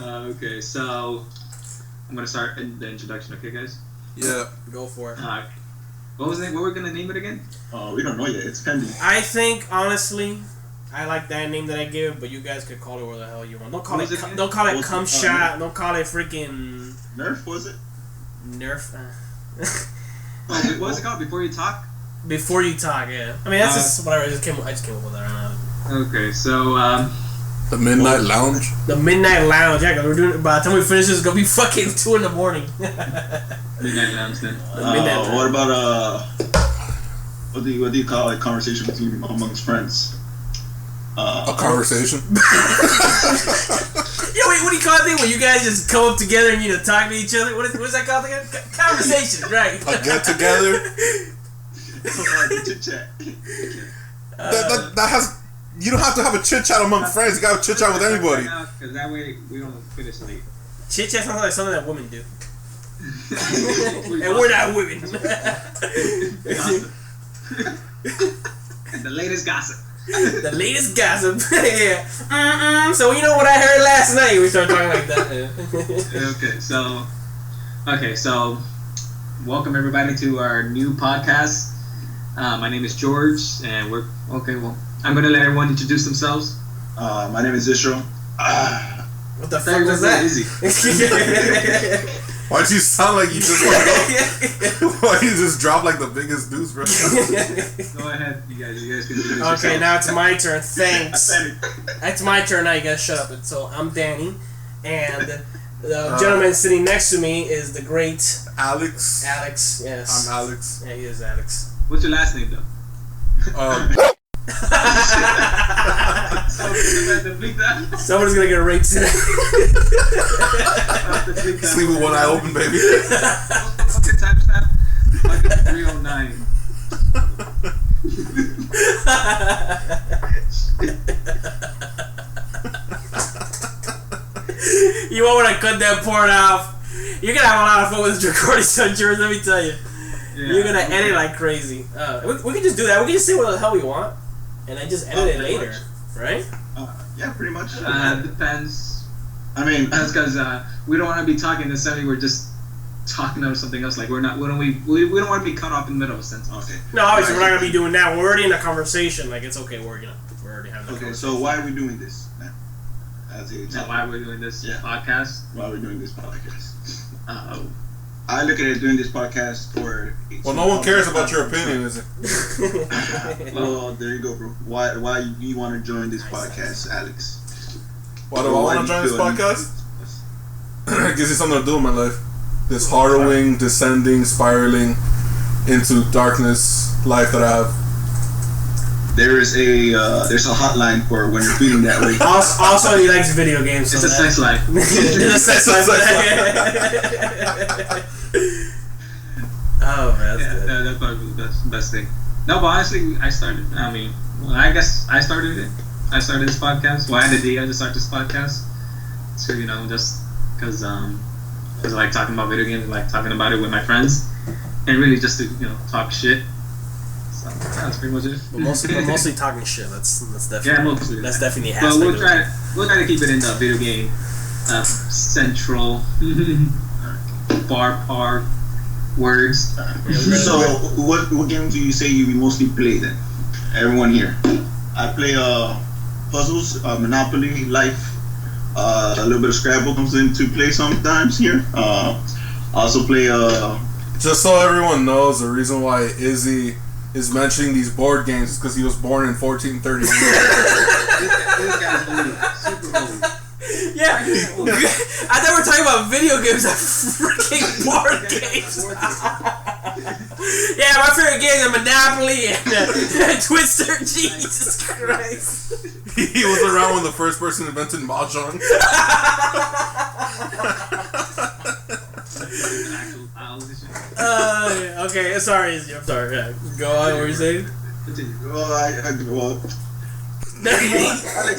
Okay, so I'm gonna start the introduction. Okay, guys. Yeah, go for it. What was it? What we're gonna name it again? We don't know yet. It's pending. I think honestly, I like that name that I give, but you guys could call it where the hell you want. Don't call it. Don't call it cum shot. Don't call it freaking Nerf. Was it? Nerf. What was it called? Before you talk. Before you talk, yeah. I mean that's just whatever. I just came up with that right now. Okay, so the Midnight Lounge. The Midnight Lounge. Yeah, cause we're doing. By the time we finish, this, it's gonna be fucking 2 a.m. Midnight Lounge then. What about what do you call a conversation between amongst friends? A conversation. Yeah, wait, what do you call it? When you guys just come up together and talk to each other? What is that called again? Conversation, right? A get together. Chit chat. That has. You don't have to have a chit chat among friends. You got to chit chat with anybody. Because that way we don't finish late. Chit chat sounds like something that women do. And we're not women. The latest gossip. The latest gossip. Yeah. So you know what I heard last night? We started talking like that. Okay, so welcome everybody to our new podcast. My name is George, and we're I'm gonna let everyone introduce themselves. My name is Ishro. What the fuck was that? Easy. Why'd you sound like you just why you just dropped like the biggest deuce, bro? Go ahead, you guys can introduce yourself. Okay, now it's my turn. Thanks. It's my turn now. You guys shut up. And so I'm Danny, and the gentleman sitting next to me is the great Alex. Alex, yes. I'm Alex. Yeah, he is Alex. What's your last name though? Someone's gonna get raped today. Sleep with one eye open, baby. Fucking timestamp. Fucking 309. You want when I cut that part off? You're gonna have a lot of fun with this recording, son, George. Let me tell you. Yeah, you're gonna edit like crazy. We can just do that. We can just say what the hell we want, and then just edit it later, right? Yeah, pretty much. Depends. I mean, that's because we don't want to be talking necessarily. We're just talking about something else. Like we don't want to be cut off in the middle of a sentence. Okay. No, obviously we're not gonna be doing that. We're already in a conversation. Like it's okay. We're already having. Okay, so why are we doing this? Why we're doing this podcast? Why we're doing this podcast? I look at it doing this podcast for. Well, no one cares about your opinion, is it? Well, there you go, bro. Why do you want to join this podcast, Alex? Why do I want to join this podcast? It gives you something to do in my life. This harrowing, descending, spiraling into darkness life that I have. There's a hotline for when you're feeling that way. Also, he likes video games. It's a sex life. It's a sex life. Oh man, that's good. That probably was the best thing. No, but honestly, I guess I started it. I started this podcast. Well, I had the idea to start this podcast. So just because I like talking about video games, like talking about it with my friends, and really just to talk shit. So that's pretty much it. But mostly talking shit. That's definitely that's definitely has. But we'll try to keep it in the video game central bar words. So what games do you say you mostly play then? Everyone here. I play puzzles, Monopoly, Life, a little bit of Scrabble comes into play sometimes here. I also play Just so everyone knows, the reason why Izzy is mentioning these board games is because he was born in 1438. This guy's old, super old. Yeah, I thought we were talking about video games, not freaking board games. Yeah, my favorite games are Monopoly and Twister. Jesus Christ. He was around when the first person invented Mahjong. Okay, sorry, I'm sorry. Yeah. Go on, what were you saying? Well, Alex,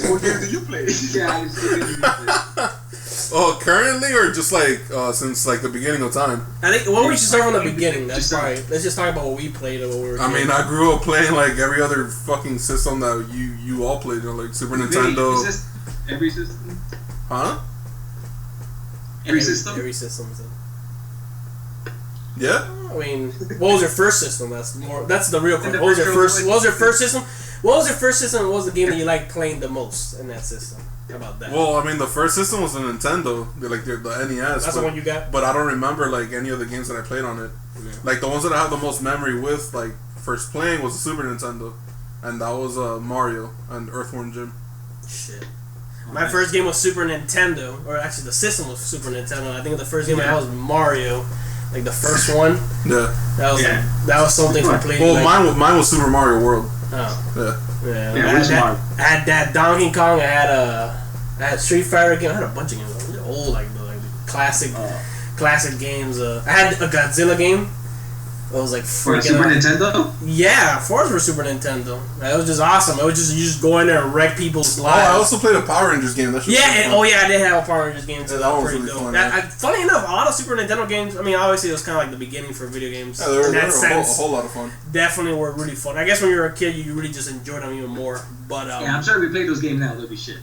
what game do you play? Oh, currently or just like since like the beginning of time? I think we should start from the beginning. That's right. Let's just talk about what we played and what we were. I mean, I grew up playing like every other fucking system that you all played, like Super Nintendo. Every system. Huh? Every system? Every system is in. Yeah. I mean, what was your first system? That's the real question. What was your first system? What was your first system? What was the game that you liked playing the most in that system? How about that? Well, I mean, the first system was the Nintendo, the NES. That's the one you got. But I don't remember like any of the games that I played on it. Yeah. Like the ones that I have the most memory with, like first playing, was the Super Nintendo, and that was Mario and Earthworm Jim. Shit. My first game was Super Nintendo, or actually the system was Super Nintendo. I think the first game I had was Mario, like the first one. Yeah. That was something completely. Well, mine was Super Mario World. Oh. Yeah. I had that Donkey Kong. I had Street Fighter game. I had a bunch of games. They're old, like the classic games. I had a Godzilla game. It was like freaking. Super Nintendo? Yeah, fours for Super Nintendo. It was just awesome. It was just you just go in there and wreck people's lives. Oh, I also played a Power Rangers game. That I did have a Power Rangers game too. Yeah, that was really pretty dope. fun. Funny enough, a lot of Super Nintendo games. I mean, obviously it was kind of like the beginning for video games. Yeah, they were a whole lot of fun. Definitely were really fun. I guess when you were a kid, you really just enjoyed them even more. But yeah, I'm sure we played those games now. They'll be shit.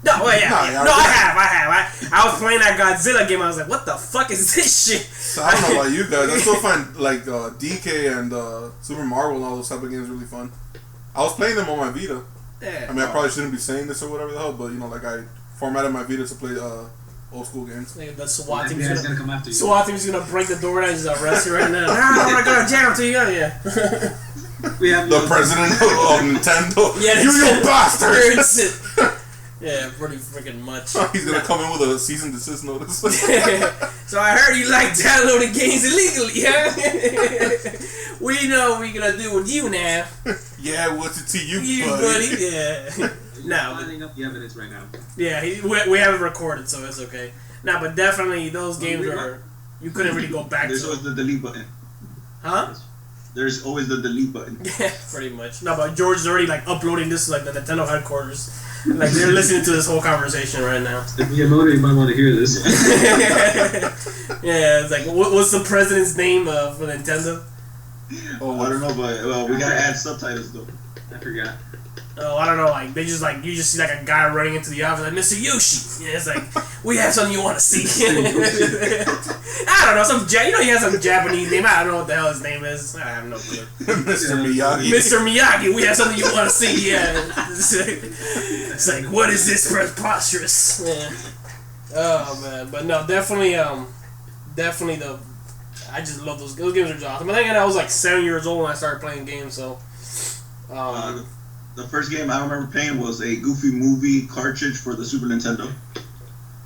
No, well, I have. I was playing that Godzilla game. I was like, what the fuck is this shit? So I don't know about you guys. I still find like DK and Super Mario and all those type of games really fun. I was playing them on my Vita. Yeah. I mean, I probably shouldn't be saying this or whatever the hell, but like I formatted my Vita to play old school games. The SWAT team is gonna come after you. SWAT team's gonna break the door down and just arrest you right now. I don't wanna go to jail till you go. Yeah. We have the president of Nintendo. Yeah, you bastard. Yeah, pretty freaking much. He's gonna come in with a cease and desist notice. So I heard you like downloading games illegally, huh? We know what we're gonna do with you now. Yeah, what's it to you, buddy? Yeah. No, lining up the evidence right now. Yeah, we haven't recorded, so it's okay. No, but definitely those games are. You couldn't really go back. There's always the delete button. Huh? There's always the delete button. Yeah, pretty much. No, but George is already like uploading this to like the Nintendo headquarters. Like they're listening to this whole conversation right now. If you're motivated, you might want to hear this. Yeah, it's like what's the president's name for Nintendo? Oh, I don't know, but we gotta add subtitles though. I forgot. Oh, I don't know. Like they just like you just see like a guy running into the office like Mr. Yoshi. Yeah, it's like we have something you want to see. I don't know he has some Japanese name. I don't know what the hell his name is. I have no clue. Mr. Miyagi. Mr. Miyagi. We have something you want to see. Yeah. It's like what is this preposterous? Yeah. Oh man, but no, definitely I just love those games are just awesome. I think I was like 7 years old when I started playing games, so. The first game I remember playing was a Goofy Movie cartridge for the Super Nintendo.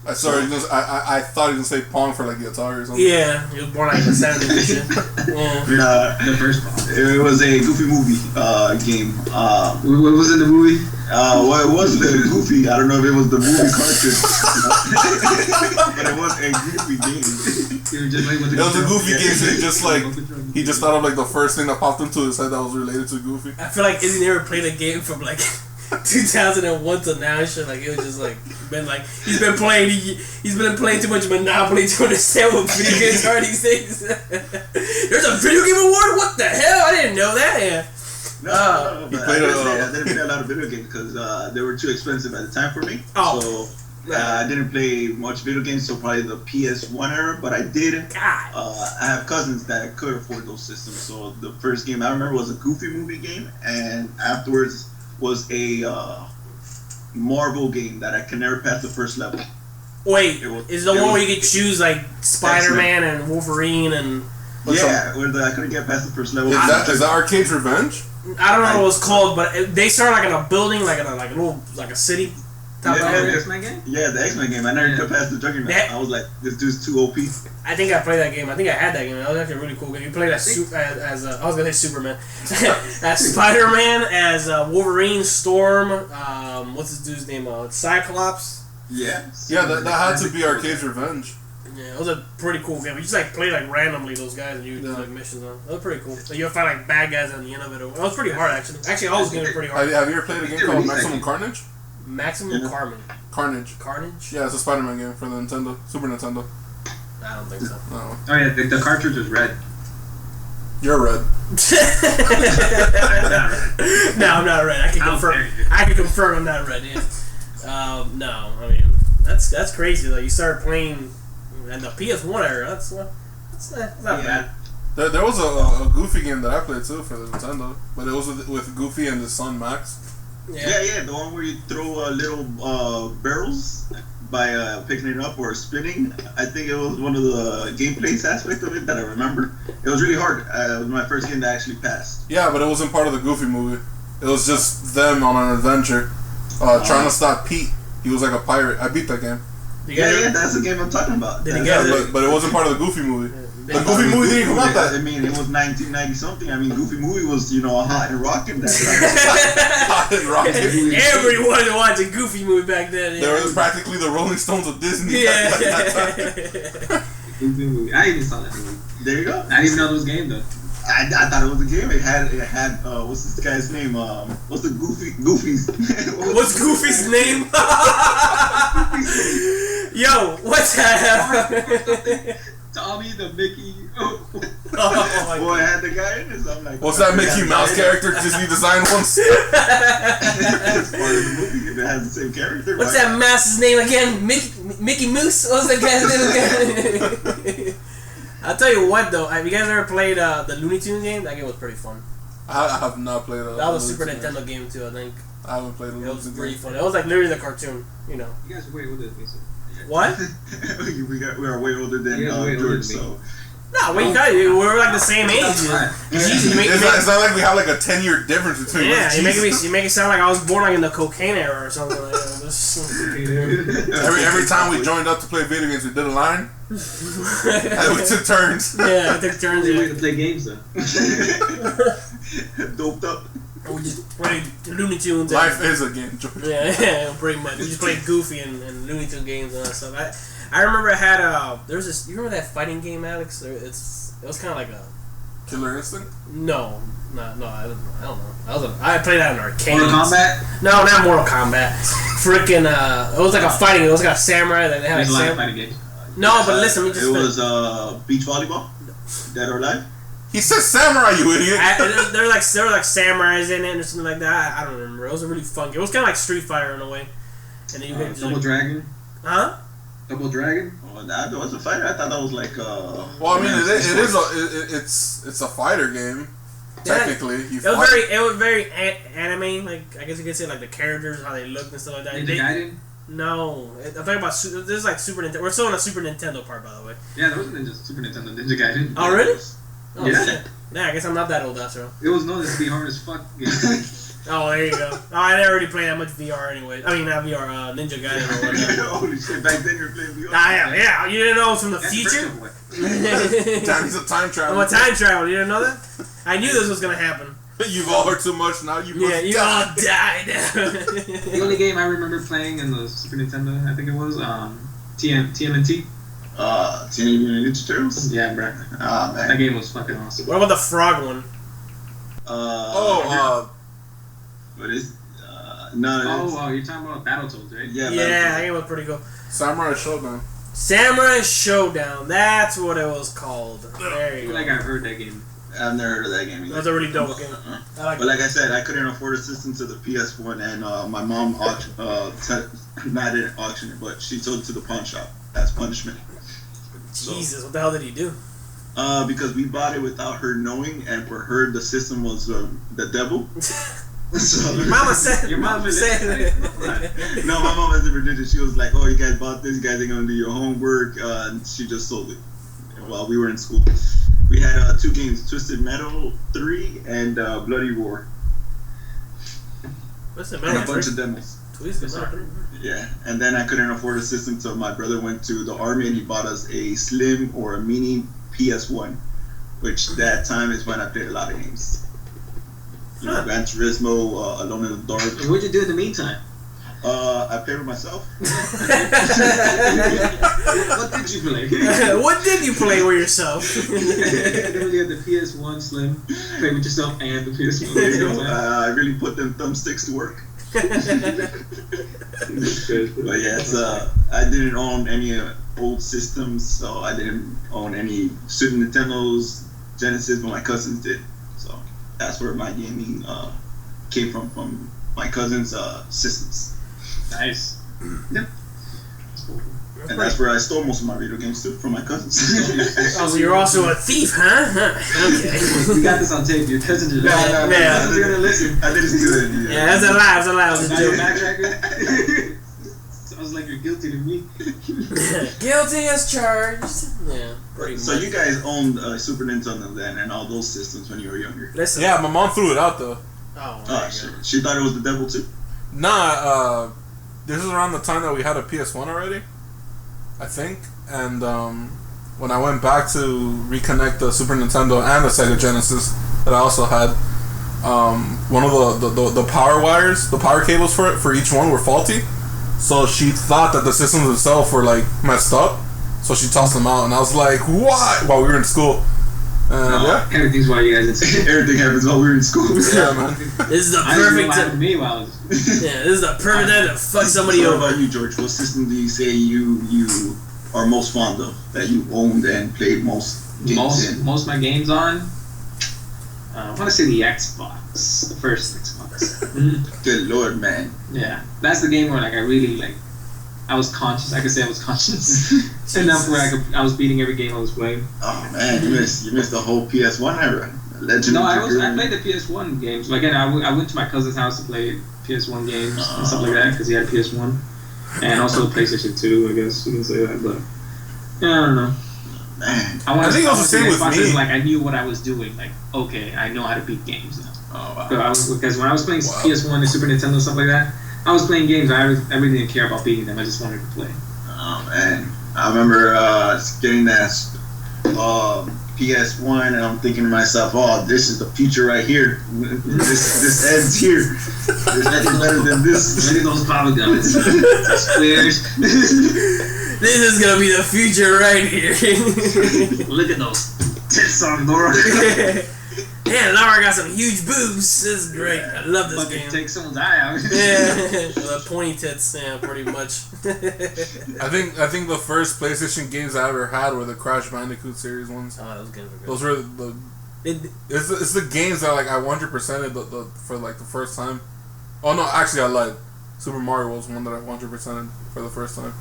I thought he was gonna say Pong for like the Atari or something. Yeah, he was born like in the 70s and shit. Yeah. The first Pong. It was a Goofy Movie game. What was in the movie? Well, it was the Goofy. I don't know if it was the movie cartridge, but it was a Goofy game. It was a Goofy game. So he just thought of like the first thing that popped into his head that was related to Goofy. I feel like Izzy never played a game from like 2001 to now and shit. Like it was just like he's been playing too much Monopoly to understand what video games are these days. There's a video game award? What the hell? I didn't know that. Yeah. No, I didn't play a lot of video games because they were too expensive at the time for me. So I didn't play much video games, so probably the PS1 era. But I did. I have cousins that could afford those systems. So the first game I remember was a Goofy Movie game, and afterwards was a Marvel game that I can never pass the first level. Wait, is the one where you could choose like Spider-Man and Wolverine and? Yeah, where I couldn't get past the first level. Is that Arcade's Revenge? I don't know what it was called, but they started like in a building, like in a little like a city. The X-Men game? Yeah, the X-Men game. I never could pass the Juggernaut. I was like, this dude's too OP. I think I played that game. I think I had that game. That was actually a really cool game. You played as I was gonna say Superman, as Spider-Man, as Wolverine, Storm. What's this dude's name? Cyclops. Yeah. Yeah, that had to be Arcade's Revenge. Yeah, it was a pretty cool game. You just like play like randomly those guys and you do like missions on. That was pretty cool. So you'll find like bad guys at the end of it. That was pretty hard actually. Actually, all those games are pretty hard. Have you ever played a game called Maximum Carnage? Maximum Carnage. Carnage? Yeah, it's a Spider-Man game for the Super Nintendo. I don't think so. No. Oh yeah, the cartridge was red. You're red. No, I'm not red. I can confirm I'm not red. Yeah. No, I mean that's crazy though. You start playing And the PS1 era, that's not bad. There was a Goofy game that I played too for the Nintendo, but it was with Goofy and his son Max. Yeah, the one where you throw little barrels by picking it up or spinning. I think it was one of the gameplay aspect of it that I remember. It was really hard. It was my first game that actually passed. Yeah, but it wasn't part of the Goofy movie. It was just them on an adventure, trying to stop Pete. He was like a pirate. I beat that game. Yeah, that's the game I'm talking about. Did you get it? But it wasn't part of the Goofy movie. The Goofy movie didn't come out that. I mean, it was 1990 something. I mean, Goofy movie was hot and rocking that time. Hot and rocking. Everyone watched a Goofy movie back then. They were practically the Rolling Stones of Disney. Yeah. At that time. Goofy movie. I even saw that movie. There you go. I didn't even know it was a game though. I thought it was a game. It had what's this guy's name? What's the Goofy's? What's Goofy's name? Yo, what's that? Tommy the Mickey. Oh Boy, I had the guy in it. So I'm like, what's that Mickey Mouse character Disney designed once? It's part of the movie. If it has the same character. What's that mouse's name again? Mickey Mouse? What's that guy's name again? I'll tell you what though, have you guys ever played the Looney Tunes game? That game was pretty fun. I have not played that. That was a Super Nintendo game too, I think. I haven't played It was pretty fun. It was like literally the cartoon, You guys are way older than me, so. What? we are way older than George, so. No, we were like the same age. It's not like we have like a 10-year difference between us. Yeah, you make it sound like I was born like in the cocaine era or something like that. Every time we joined up to play video games, we did a line. And we took turns. Yeah, we took turns. We to play games though. Doped up. We just played Looney Tunes. Life is a game, George. Yeah, pretty much. We just played Goofy and Looney Tunes games and that stuff. I remember it had there was this. You remember that fighting game, Alex? It was kind of like a Killer Instinct? No, I don't know. I played that in arcades. Mortal Kombat? No, not Mortal Kombat. Freaking it was like a fighting. It was like a samurai that they had. There's a lot of fighting games. No, but listen, we just. It was beach volleyball. Dead or Alive. He said samurai, you idiot. There were like samurais in it or something like that. I don't remember. It was a really fun game. It was kind of like Street Fighter in a way. And then you hit Double Dragon. Huh? Double Dragon. Oh, that was a fighter. I thought that was like. Well, I mean, it's a fighter game. Technically, it was very anime. Like I guess you could say like the characters, how they looked and stuff like that. Ninja Gaiden? No, I'm talking about this is like Super Nintendo. We're still on a Super Nintendo part, by the way. Yeah, there was a Super Nintendo Ninja Gaiden. Oh really? Oh, yeah. Shit. Yeah, I guess I'm not that old, that's right. It was known as the hard as fuck game. Oh, there you go. Oh, I never really played that much VR anyway. I mean, not VR, Ninja Gaiden or whatever. Holy shit! Back then you were playing VR. Yeah. You didn't know it was from the future. Danny's a time travel. I'm a time travel. You didn't know that? I knew this was gonna happen. You've all heard too much. Now you must you all died. The only game I remember playing in the Super Nintendo, I think it was TMNT. Teenage Mutant Ninja Turtles. Yeah, bro. Ah, man. That game was fucking awesome. What about the frog one? What is? No. Oh, you're talking about Battletoads, right? Yeah. That game was pretty cool. Samurai Showdown. Samurai Showdown. That's what it was called. There I you feel go. like I've heard that game. I've never heard of that game either. That was a really dope game. But like I said, I couldn't afford a system to the PS1, and my mom not didn't auction it, but she sold it to the pawn shop as punishment. Jesus, what the hell did he do? Because we bought it without her knowing, and for her the system was the devil. So, Your mama said. Your mama said. No, my mom hasn't ever did it. She was like, "Oh, you guys bought this. You guys ain't gonna do your homework," and she just sold it while we were in school. We had 2 games: Twisted Metal 3 and Bloody Roar. What's the And a bunch of demos. Twisted Metal. Yeah, and then I couldn't afford a system, so my brother went to the army and he bought us a slim or a mini PS1, which that time is when I played a lot of games. You know, Gran Turismo, Alone in the Dark. And what'd you do in the meantime? I played with myself. What did you play? What did you play with yourself? You had the PS1 Slim. Play with yourself and the PS1. I really put them thumbsticks to work. But yeah, I didn't own any old systems, so I didn't own any Super Nintendos, Genesis, but my cousins did. So that's where my gaming came from my cousins' systems. Nice. Yep. And that's where I stole most of my video games too, from my cousins. Oh, so you're also a thief, huh? Okay. We got this on tape. Your cousins are You're gonna listen. I didn't do it. Yeah, that's a lie. That's a lie. That's a Your joke. backtracker. Sounds like you're guilty to me. Guilty as charged. Yeah. So you guys owned Super Nintendo then and all those systems when you were younger? Listen. Yeah, my mom threw it out though. Oh shit. She thought it was the devil too? Nah, this is around the time that we had a PS1 already, I think. And when I went back to reconnect the Super Nintendo and the Sega Genesis that I also had, one of the power wires, the power cables for each one were faulty. So she thought that the systems themselves were like messed up. So she tossed them out, and I was like, "What?" While we were in school. Yeah. Everything's why you guys insane. Everything happens while we were in school. Yeah, man. This is the I didn't know perfect what happened to time. me while I was. Yeah, this is the perfect time to fuck somebody So over. what about you, George? What system do you say you are most fond of, that you owned and played most games in? Most of my games on. I want to say the Xbox, the first Xbox. Good lord, man. Yeah, that's the game where like I really like. I was conscious. I could say I was conscious enough where I was beating every game I was playing. Oh man, you missed the whole PS1 era. Legend. No, I played the PS1 games. But again, I went to my cousin's house to play PS1 games and stuff like that because he had a PS1 and also a PlayStation 2. I guess you can say that, but yeah, I don't know. Man, I think it was the same with me. Like I knew what I was doing. Like okay, I know how to beat games now. oh wow. Because when I was playing PS1 and Super Nintendo and stuff like that, I was playing games. I really didn't care about beating them. I just wanted to play. Oh man, I remember getting that PS1, and I'm thinking to myself, "Oh, this is the future right here. This ends here. There's nothing better than this." Look at those bubble guns. Squares. This is gonna be the future right here. Look at those tits on Laura. Yeah, Laura got some huge boobs. This is great. I love this game. Take someone's eye out. Yeah, the pointy tits. Yeah, pretty much. I think the first PlayStation games I ever had were the Crash Bandicoot series ones. Oh, those games are good. Those were the. It's the games that like I 100%ed for like the first time. Oh no, actually I lied. Super Mario was one that I 100%ed for the first time.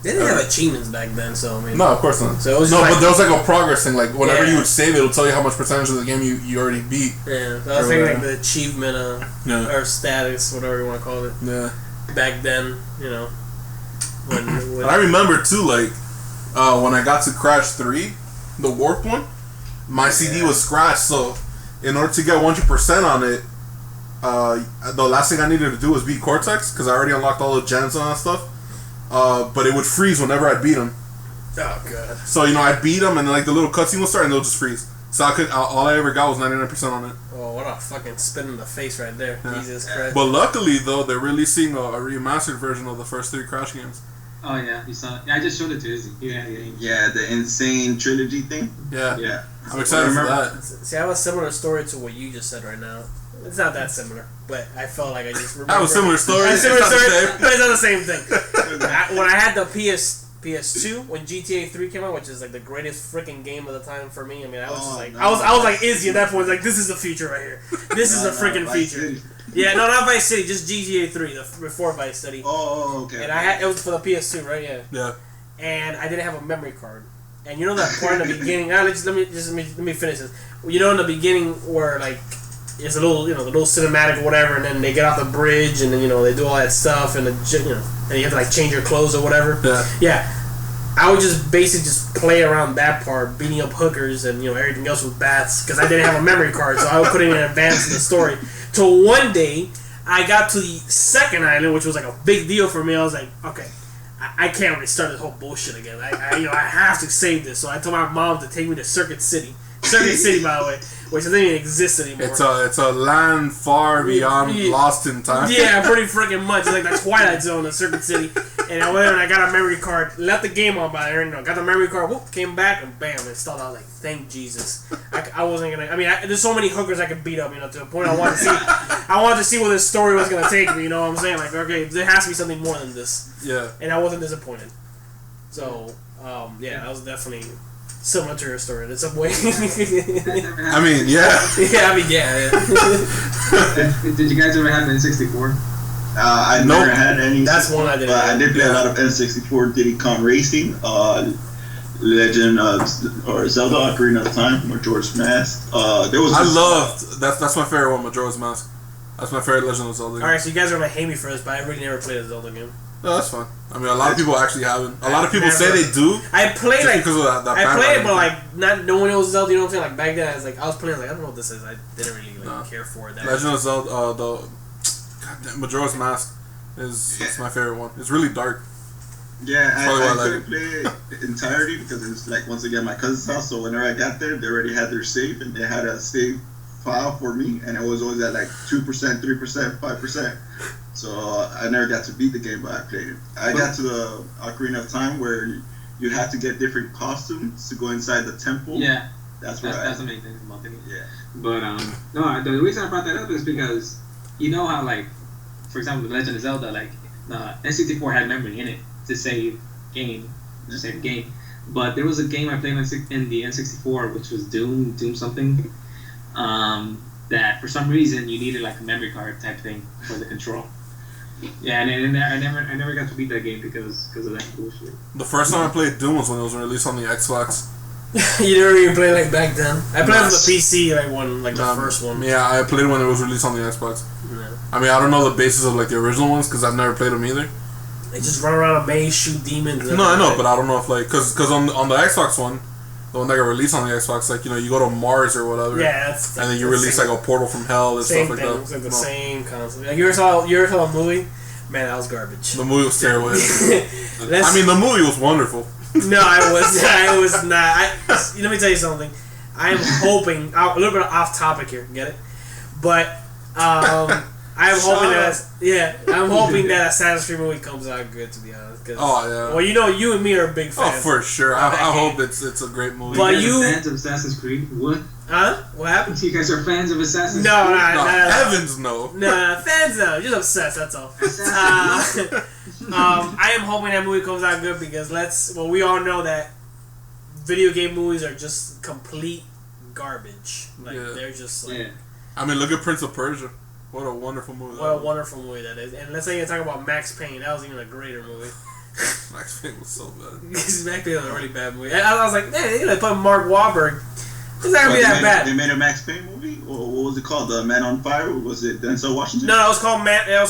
They didn't have achievements back then, so I mean. No, of course not. So it was no, just but there was like a progress thing. Like whenever Yeah. you would save, it'll tell you how much percentage of the game you already beat. Yeah, so I was thinking like the achievement Yeah. or status, whatever you want to call it. Yeah. Back then, you know. When I remember too, like when I got to Crash 3, the Warp one, my CD was scratched. So in order to get 100% on it, the last thing I needed to do was beat Cortex because I already unlocked all the gems and that stuff. But it would freeze whenever I beat him. Oh god. So I'd beat him, and then like the little cutscene would start, and it'll just freeze. So all I ever got was 99% on it. Oh, what a fucking spin in the face right there. Yeah. Jesus Christ. But luckily though, they're releasing a remastered version of the first 3 Crash games. Oh yeah, you saw it. Yeah, I just showed it to Izzy. Yeah. Yeah, the insane trilogy thing. Yeah. Yeah. I'm excited for that. See, I have a similar story to what you just said right now. It's not that similar, but I felt like I just remember. I have a similar story. A similar It's not the story, same. but it's not the same thing. When I had the PS2, when GTA 3 came out, which is like the greatest freaking game of the time for me. I mean, I was just like, no. I was like Izzy at that point. Like, this is the future right here. This is a freaking Vice feature. City. Yeah, no, not Vice City, just GTA 3, before Vice City. Oh, okay. And I had it was for the PS2, right? Yeah. Yeah. And I didn't have a memory card. And you know that part in the beginning? Let me finish this. You know, in the beginning where like it's a little, the little cinematic or whatever, and then they get off the bridge, and then they do all that stuff, and and you have to like change your clothes or whatever. Yeah. Yeah. I would just basically just play around that part, beating up hookers, and everything else with bats, because I didn't have a memory card, so I would put it in advance of the story. Till one day, I got to the second island, which was like a big deal for me. I was like, okay, I can't restart this whole bullshit again. I have to save this. So I told my mom to take me to Circuit City. Circuit City, by the way, which doesn't even exist anymore. It's a land far beyond lost in time. Yeah, pretty freaking much. It's like the Twilight Zone of Circuit City. And I went there and I got a memory card. Left the game on by there. Got the memory card. Whoop, came back and bam, installed. I was like, thank Jesus. I wasn't gonna. I mean, there's so many hookers I could beat up. To the point I wanted to see. I wanted to see where this story was gonna take me. You know what I'm saying? Like, okay, there has to be something more than this. Yeah. And I wasn't disappointed. So, yeah, that was definitely similar to your story in some way. I mean, yeah. Yeah, I mean, yeah. Did you guys ever have an N64? I never had any. That's one I did. But I did play a lot of N64 Diddy Kong Racing, Legend or Zelda Ocarina of Time, Majora's Mask. That's my favorite one, Majora's Mask. That's my favorite Legend of Zelda game. Alright, so you guys are gonna hate me for this, but I really never played a Zelda game. No, that's fine. I mean, a lot of people actually haven't. A lot of people say they do. I played like because of that I played it, but like not knowing it was Zelda. You know what I'm saying? Like back then, I was playing. Like I don't know what this is. I didn't really care for it. Legend of Zelda, goddamn, Majora's Mask is my favorite one. It's really dark. Yeah, I couldn't play it entirely because it was like once again my cousin's house. So whenever I got there, they already had their save and they had a save file for me, and it was always at like 2%, 3%, 5%. So I never got to beat the game, but I played it. I got to the Ocarina of Time where you had to get different costumes to go inside the temple. Yeah, that's the main thing about it. Yeah, but no, the reason I brought that up is because you know how like, for example, The Legend of Zelda, like N64 had memory in it to save game, But there was a game I played in the N64 which was Doom something. That for some reason you needed like a memory card type thing for the control. Yeah, and I never got to beat that game because of that bullshit. The first time I played Doom was when it was released on the Xbox. You never even played like back then. I played on the PC the first one. Yeah, I played when it was released on the Xbox. Yeah. I mean, I don't know the basis of like the original ones because I've never played them either. They just run around a maze, shoot demons. No, I know, but I don't know if like because on the Xbox one. The one that got released on the Xbox, like, you know, you go to Mars or whatever. Yeah, and then you release like a portal from hell and stuff like that. It's like the same concept. Like you ever saw a movie? Man, that was garbage. The movie was terrible. I mean, the movie was wonderful. No, I was not. Let me tell you something. I am hoping a little bit off topic here. Get it? But I'm hoping that Assassin's Creed movie comes out good. To be honest. Oh yeah. Well, you know, you and me are big fans. Oh, for sure. I hope it's a great movie. But you fans of Assassin's Creed? What? Huh? What happened? You guys are fans of Assassin's Creed? No, heavens no. No, fans no. Just obsessed. That's all. I am hoping that movie comes out good because we all know that video game movies are just complete garbage. Like they're just like. Yeah. I mean, look at Prince of Persia. What a wonderful movie. What a wonderful movie that is. And let's say you're talking about Max Payne. That was even a greater movie. Max Payne was so bad. Max Payne was a really bad movie. I was like, man, they're going to put Mark Wahlberg. It's not going to be that bad. They made a Max Payne movie? Or what was it called? The Man on Fire? Was it Denzel Washington? No, it was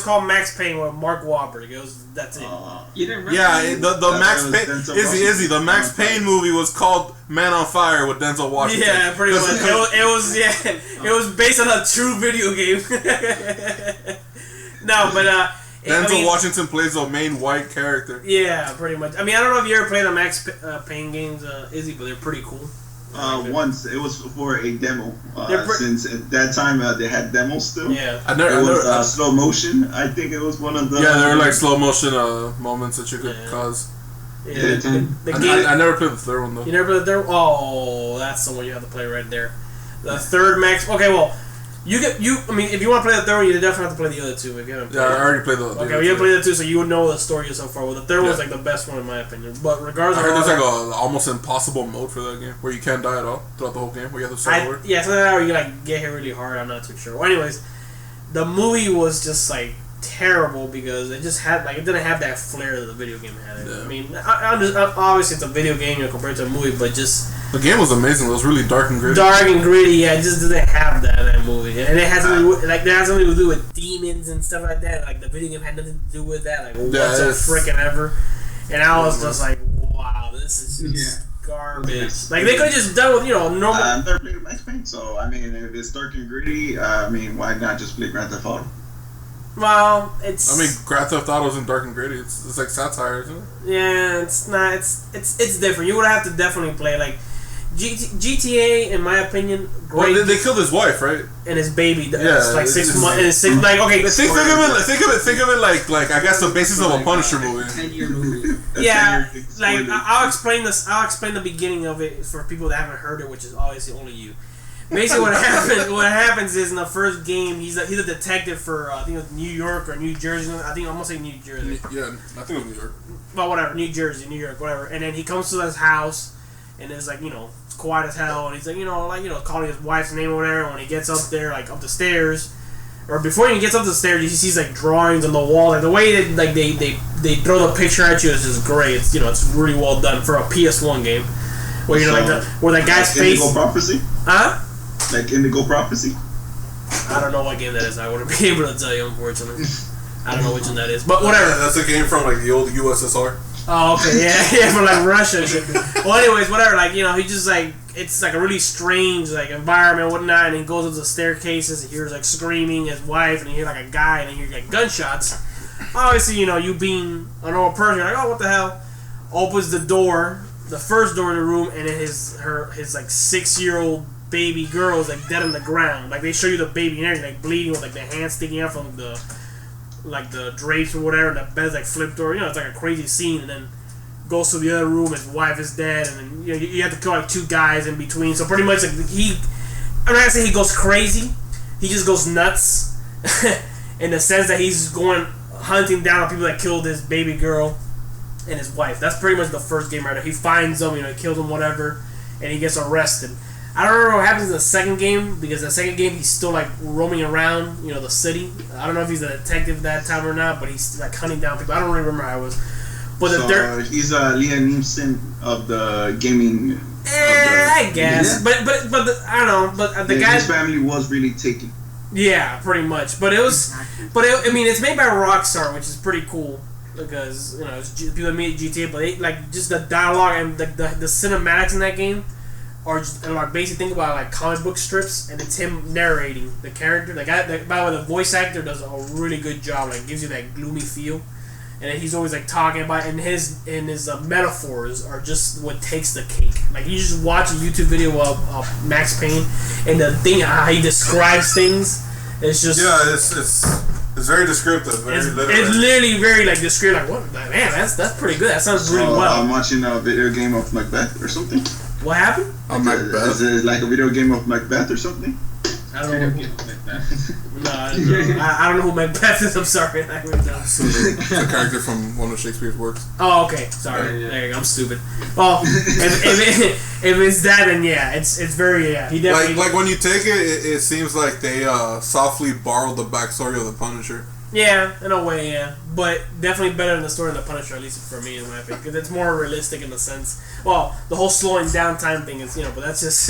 called Max Payne with Mark Wahlberg. That's it. You didn't remember? Yeah, the Max Payne... Izzy, the Max Payne movie was called Man on Fire with Denzel Washington. Yeah, pretty much. It was based on a true video game. No, but Denzel Washington plays the main white character. Yeah, pretty much. I mean, I don't know if you ever played the Max Payne games, Izzy, but they're pretty cool. Once it was for a demo. Since at that time they had demos still. Yeah, it was slow motion. I think it was one of the. Yeah, there were like slow motion moments that you could cause. Yeah, I never played the third one though. You never played the third? Oh, that's the one you have to play right there. The third Max. Okay, well, I mean, if you want to play the third one, you definitely have to play the other two. If you haven't played I already played the. Okay, well, you haven't played the two, so you would know the story so far. Well, the third one's like the best one in my opinion. But regardless, I heard there's like a almost impossible mode for that game where you can't die at all throughout the whole game. Where you have to start over. Yeah, something like that where you like get hit really hard. I'm not too sure. Well, anyways, the movie was just like terrible because it just had it didn't have that flair that the video game had. Yeah. I mean, obviously it's a video game compared to a movie, but just the game was amazing. It was really dark and gritty. Yeah, it just didn't have that in that movie, and it has something to do with demons and stuff like that. Like the video game had nothing to do with that. Like whatsoever freaking ever, and I was just like, wow, this is just garbage. Like they could have just done with normal. I've never played Max Payne, so I mean, if it's dark and gritty, I mean, why not just play Grand Theft Auto? Well, it's. I mean, Grand Theft Auto isn't dark and gritty. It's like satire, isn't it? Yeah, it's not. It's different. You would have to definitely play like GTA, in my opinion. Great. Well, they killed his wife, right? And his baby. Yeah, like 6 months. Like okay. Think of it like I guess the basis of a Punisher movie. 10-year movie. Yeah, like I'll explain this. I'll explain the beginning of it for people that haven't heard it, which is obviously only you. Basically, what happens is in the first game, he's a detective for I think it was New York or New Jersey. I think I'm gonna say New Jersey. Yeah, I think it was New York. Well, whatever, New Jersey, New York, whatever. And then he comes to his house, and it's like it's quiet as hell, and he's like calling his wife's name or whatever. And when he gets up there, like up the stairs, or before he gets up the stairs, he sees like drawings on the wall. Like the way that like they throw the picture at you is just great. It's it's really well done for a PS1 game. Where where that guy's face. Indigo Prophecy. Huh? Like Indigo Prophecy. I don't know what game that is. I wouldn't be able to tell you, unfortunately. I don't know which one that is, but whatever. That's a game from like the old USSR. Oh, okay, yeah, from like Russia and shit. Well, anyways, whatever. Like he just like it's like a really strange like environment, and whatnot, and he goes up the staircases. He hears like screaming, his wife, and he hears like a guy, and then he hears like gunshots. Obviously, you being a normal person, you're like, oh, what the hell? Opens the door, the first door in the room, and then his like 6-year-old baby girl is like dead on the ground. Like they show you the baby and everything, like bleeding with like the hand sticking out from the drapes or whatever, and the bed's like flipped over. It's like a crazy scene, and then goes to the other room. His wife is dead, and then you have to kill like 2 guys in between. So pretty much like I'm not gonna say he goes crazy. He just goes nuts in the sense that he's going hunting down people that killed his baby girl and his wife. That's pretty much the first game right there. He finds them, he kills them, whatever, and he gets arrested. I don't remember what happens in the second game, because the second game he's still like roaming around, the city. I don't know if he's a detective that time or not, but he's like hunting down people. I don't really remember how it was. But he's Liam Neeson of the gaming. I guess, but I don't know. But the guy's family was really taken. Yeah, pretty much. But it's made by Rockstar, which is pretty cool. Because it's people that made GTA, but they, like just the dialogue and the cinematics in that game are just like basically think about like comic book strips, and it's him narrating the character. The guy, by the way, the voice actor does a really good job. Like gives you that gloomy feel, and then he's always like talking about, and his metaphors are just what takes the cake. Like you just watch a YouTube video of Max Payne, and the thing how he describes things, it's just It's very descriptive. It's literally very like descriptive. Like what? Man, that's pretty good. That sounds really well. I'm watching a video game of Macbeth or something. What happened? Macbeth. Is it like a video game of Macbeth or something? I don't know. No, I don't know who Macbeth is. I'm sorry. It's a character from one of Shakespeare's works. Oh, okay. Sorry. There you go. I'm stupid. Well, if it's that, then yeah, it's very He definitely like when you take it seems like they softly borrowed the backstory of the Punisher. Yeah, in a way, yeah, but definitely better than the story of the Punisher, at least for me, in my opinion, because it's more realistic in the sense. Well, the whole slowing down time thing is, but that's just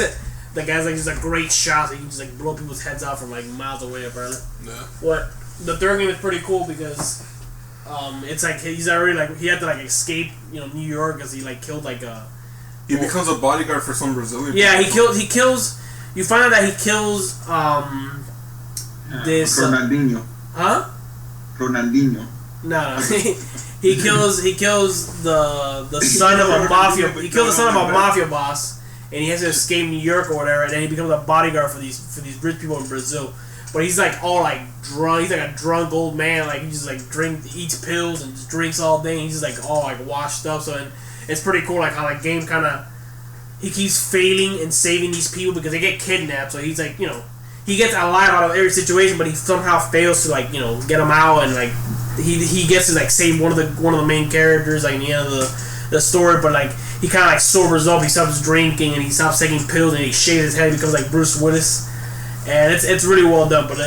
the guy's like just a great shot, so he can just like blow people's heads off from like miles away, apparently. Yeah. What the third game is pretty cool because, it's like he's already like he had to like escape, New York because he like killed like a. He becomes a bodyguard for some Brazilian. Yeah, he kills. You find out that he kills this. Ronaldinho. Huh? Ronaldinho. No. he kills the son of a mafia. He kills the son of a mafia boss, and he has to escape New York or whatever. And then he becomes a bodyguard for these rich people in Brazil. But he's like all like drunk. He's like a drunk old man. Like he just like eats pills and just drinks all day. And he's just like all like washed up. So it's pretty cool. Like how like game kind of he keeps failing and saving these people because they get kidnapped. So he's like he gets alive out of every situation, but he somehow fails to like get them out, and like he gets to like save one of the main characters like in the end of the story, but like he kind of like sobers up, he stops drinking and he stops taking pills and he shaves his head, becomes like Bruce Willis, and it's really well done. But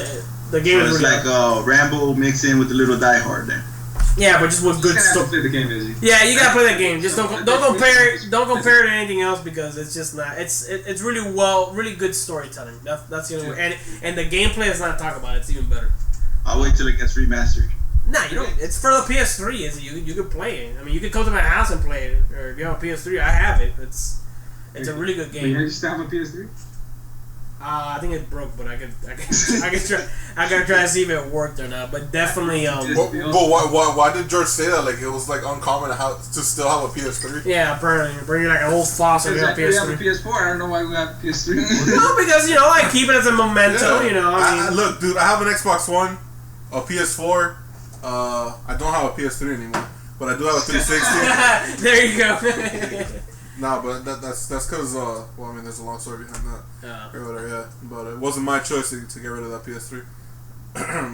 the game is really like Rambo mixed in with a little Die Hard there. Yeah, but just with good stuff. Play the game, is he? Yeah, you gotta play that game. Just don't compare it to anything else because it's just not. It's really good storytelling. That's the only way. And the gameplay is not talk about it. It's even better. I'll wait till it gets remastered. Nah, you don't. It's for the PS3. Is you can play it. I mean, you can come to my house and play it, or if you have a PS3, I have it. It's a really good game. You still have a PS3? I think it broke, but I could try to see if it worked or not. But definitely, But why did George say that? Like it was like uncommon to still have a PS3. Yeah, apparently bring like an old fossil. You have a PS3. We have a PS4. I don't know why we have a PS3. No, because I keep it as a memento. Yeah. I mean, look, dude, I have an Xbox One, a PS4. I don't have a PS3 anymore, but I do have a 360. There you go. Nah, but that's because there's a long story behind that. Or whatever, yeah. But it wasn't my choice to get rid of that PS3.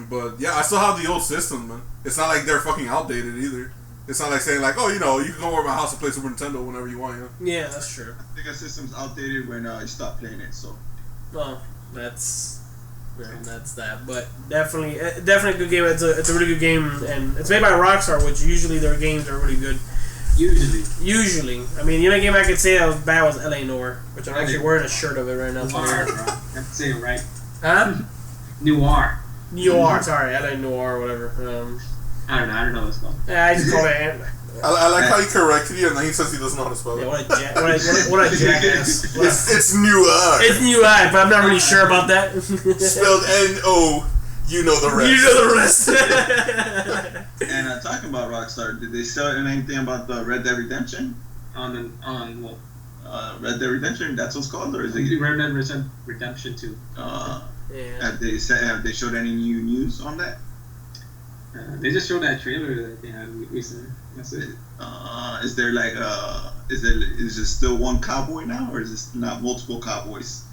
But yeah, I still have the old system, man. It's not like they're fucking outdated either. It's not like saying like, you can come over to my house and play Super Nintendo whenever you want. Yeah, that's true. I think our system's outdated when you stop playing it. So. Well, that's Yeah, and that's that. But definitely a good game. It's a really good game, and it's made by Rockstar, which usually their games are really good. Usually. I mean, the only game I could say that was bad was L.A. Noire, which I'm actually wearing a shirt of it right now. Noir, bro. I have to say it right. Huh? Noir. Sorry, L.A. Noire or whatever. I don't know what it's called. Yeah, I just call it. I like how he corrected you and then he says he doesn't know how to spell it. Yeah, what a jackass. It's New-York. It's New-York, but I'm not really sure about that. Spelled N-O. You know the rest. You know the rest. And talking about Rockstar, did they say anything about the Red Dead Redemption? On what? Red Dead Redemption, that's what's called, or is it Red Dead Redemption 2? Yeah. Have they showed any new news on that? They just showed that trailer that they had recently. That's it. Is there like is there still one cowboy now, or is this not multiple cowboys?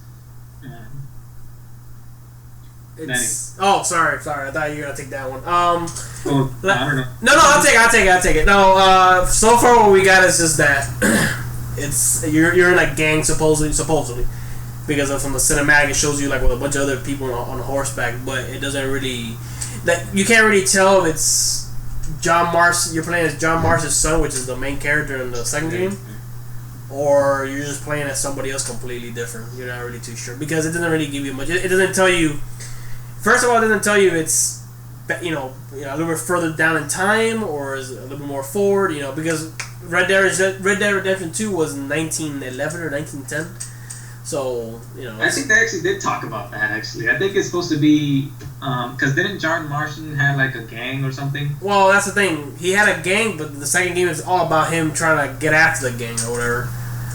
It's sorry. I thought you were gonna take that one. I don't know. No, I'll take it. No, so far what we got is just that it's you're in a gang supposedly, because from the cinematic it shows you like with a bunch of other people on horseback, but it doesn't really you can't really tell if it's John Mars. You're playing as John Mars's son, which is the main character in the second game. Or you're just playing as somebody else completely different. You're not really too sure because it doesn't really give you much. It doesn't tell you. First of all, it doesn't tell you if it's a little bit further down in time or is it a little bit more forward. Because Red Dead Redemption 2 was 1911 or 1910. So I think they actually did talk about that. Actually, I think it's supposed to be because didn't John Marston have like a gang or something? Well, that's the thing. He had a gang, but the second game is all about him trying to get after the gang or whatever.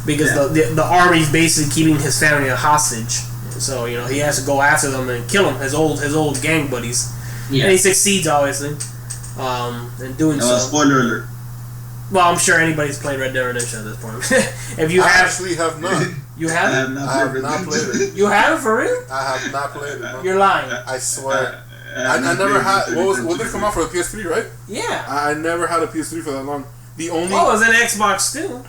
Because the army's basically keeping his family a hostage, so he has to go after them and kill them, his old gang buddies, and he succeeds obviously, in doing so. Spoiler alert. Well, I'm sure anybody's played Red Dead Redemption at this point. If you actually have not. You haven't? I have not played it. You haven't for real? I have not played it. No. You're lying. I swear. I never had. What did it come out for the PS3, right? Yeah. I never had a PS3 for that long. The only. Oh, it was an Xbox too.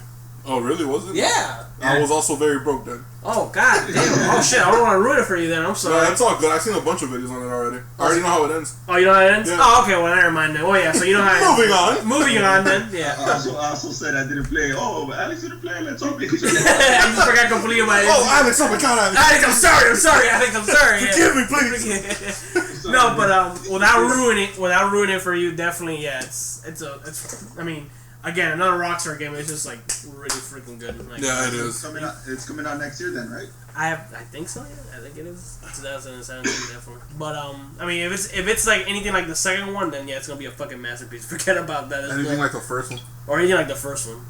Oh, really? Was it? Yeah. I was also very broke then. Oh, god damn. Oh, shit. I don't want to ruin it for you then. I'm sorry. No, that's all good. I've seen a bunch of videos on it already. I already know how it ends. Oh, you know how it ends? Yeah. Oh, okay. Well, never mind then. Oh, yeah. So you know how it ends. Moving on then. Yeah. I also said I didn't play. Oh, but Alex didn't play. Let's open it. I just forgot completely about it. Oh, Alex. Oh, my God, Alex. Alex, I'm sorry. Alex, I'm sorry. Forgive me, please. No, but without ruining it for you, definitely, yeah. It's I mean, again, another Rockstar game. It's just like really freaking good. Like, yeah, it is. It's coming out next year then, right? I think so. Yeah, I think it is 2017 definitely. But I mean, if it's like anything like the second one, then yeah, it's gonna be a fucking masterpiece. Forget about that. Anything like the first one, or anything like the first one.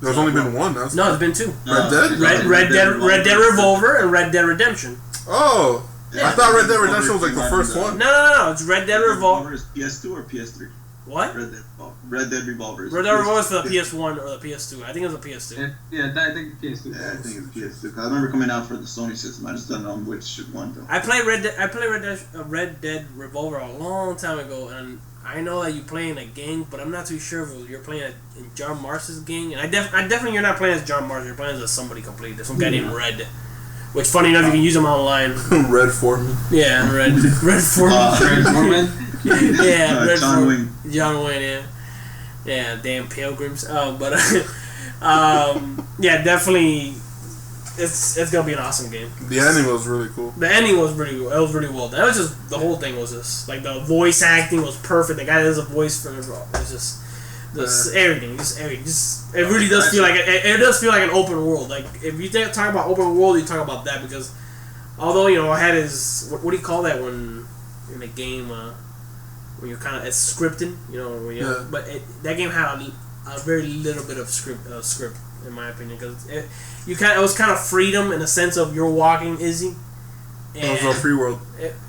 There's only been one. No, there's been two. Red Dead, Red Dead Revolver, and Red Dead Redemption. Oh. Yeah, I thought Red Dead Redemption was like the first one. No. It's Red Dead Revolver. Is PS2 or PS3? What? Red Dead Revolver. Red Dead Revolver is for the PS1 or the PS2. I think it was a PS2. Yeah, I think PS2. Yeah, I think it's PS2. Because I remember coming out for the Sony system. I just don't know which one though. I played Red Dead Revolver a long time ago, and I know that you play in a gang, but I'm not too sure if you're playing in John Mars's gang. And I definitely you're not playing as John Mars. You're playing as somebody completely. Some guy named Red. Which, funny enough, you can use them online. Red Foreman. Yeah, Red Foreman. Red Foreman. Yeah, Red John Foreman. Wayne. John Wayne, yeah. Yeah, damn pilgrims. But yeah, definitely, it's gonna be an awesome game. The ending was really cool. The ending was really well. It was really well done. It was just the whole thing was just like the voice acting was perfect. The guy that has a voice for it's just. Everything, it really does feel like it does feel like an open world. Like if you talk about open world, you talk about that because although I had his what do you call that when in a game when you're kind of it's scripted, but that game had a very little bit of script in my opinion because it was kind of freedom in the sense of you're walking Izzy. It was a free world.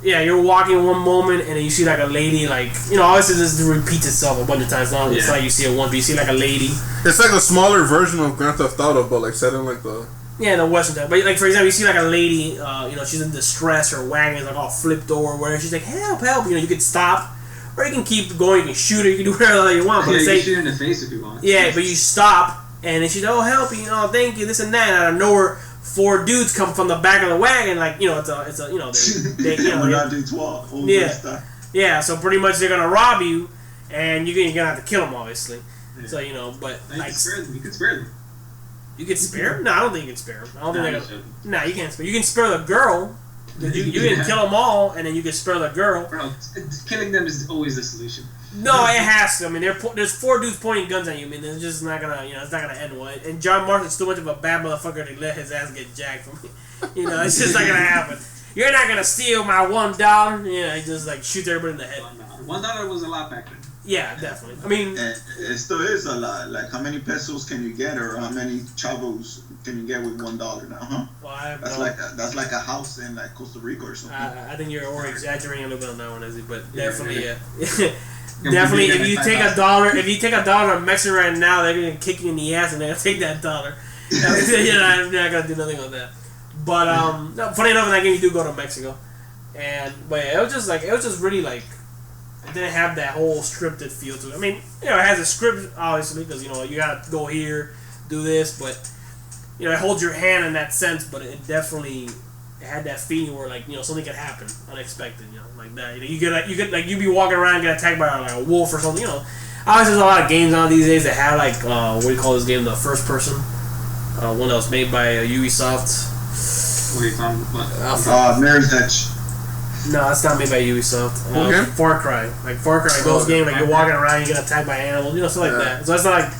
Yeah, you're walking one moment and then you see like a lady, like obviously this repeats itself a bunch of times. It's like you see it once, but you see like a lady. It's like a smaller version of Grand Theft Auto, but like set in like the. Yeah, the Western type. But like for example, you see like a lady, she's in distress. Her wagon is like all flipped over, where she's like, "Help! You can stop, or you can keep going. You can shoot her. You can do whatever you want. But you say, can shoot her in the face if you want. Yeah, but you stop, and then she's like, "Oh, help! Thank you, this and that." And out of nowhere, 4 dudes come from the back of the wagon, like, you know, it's a you know, they you know, yeah, so pretty much they're gonna rob you, and you're gonna have to kill them, obviously. Yeah. So, you know, but you can spare them. You can spare them? No, I don't think you can spare them. I don't think they're gonna. No, you can't spare. You can spare the girl. You can kill them all, and then you can spare the girl. Bro, killing them is always the solution. No, it has to. I mean, there's 4 dudes pointing guns at you. I mean, it's just not gonna, you know, it's not gonna end well. And John Marston's too much of a bad motherfucker to let his ass get jacked from me. You know, it's just not gonna happen. You're not gonna steal my $1. Yeah, he just like shoots everybody in the head. $1 was a lot back then. Yeah, definitely. I mean, it still is a lot. Like, how many pesos can you get, or how many chavos can you get with $1 now? Huh? Well, that's like a house in like Costa Rica or something. I think you're over exaggerating a little bit on that one, Izzy, but definitely, yeah. Definitely, if you take $1 to Mexico right now, they're gonna kick you in the ass and they're gonna take that $1. You're not gonna do nothing on that. But no, funny enough, in that game you do go to Mexico, but yeah, it was just really like, it didn't have that whole scripted feel to it. I mean, you know, it has a script obviously because, you know, you gotta go here, do this, but, you know, it holds your hand in that sense. But it definitely had that feeling where, like, you know, something could happen unexpected, you know, like that. You know, you could like, you be walking around and get attacked by like a wolf or something, you know. Obviously, there's a lot of games on these days that have like what do you call this game? The first person one that was made by Ubisoft. What are you talking about? Mirror's Edge. No, it's not made by Ubisoft. Okay. Far Cry. Like, Far Cry goes game, like, you're walking around, you get attacked by animals, you know, stuff like that. So it's not like,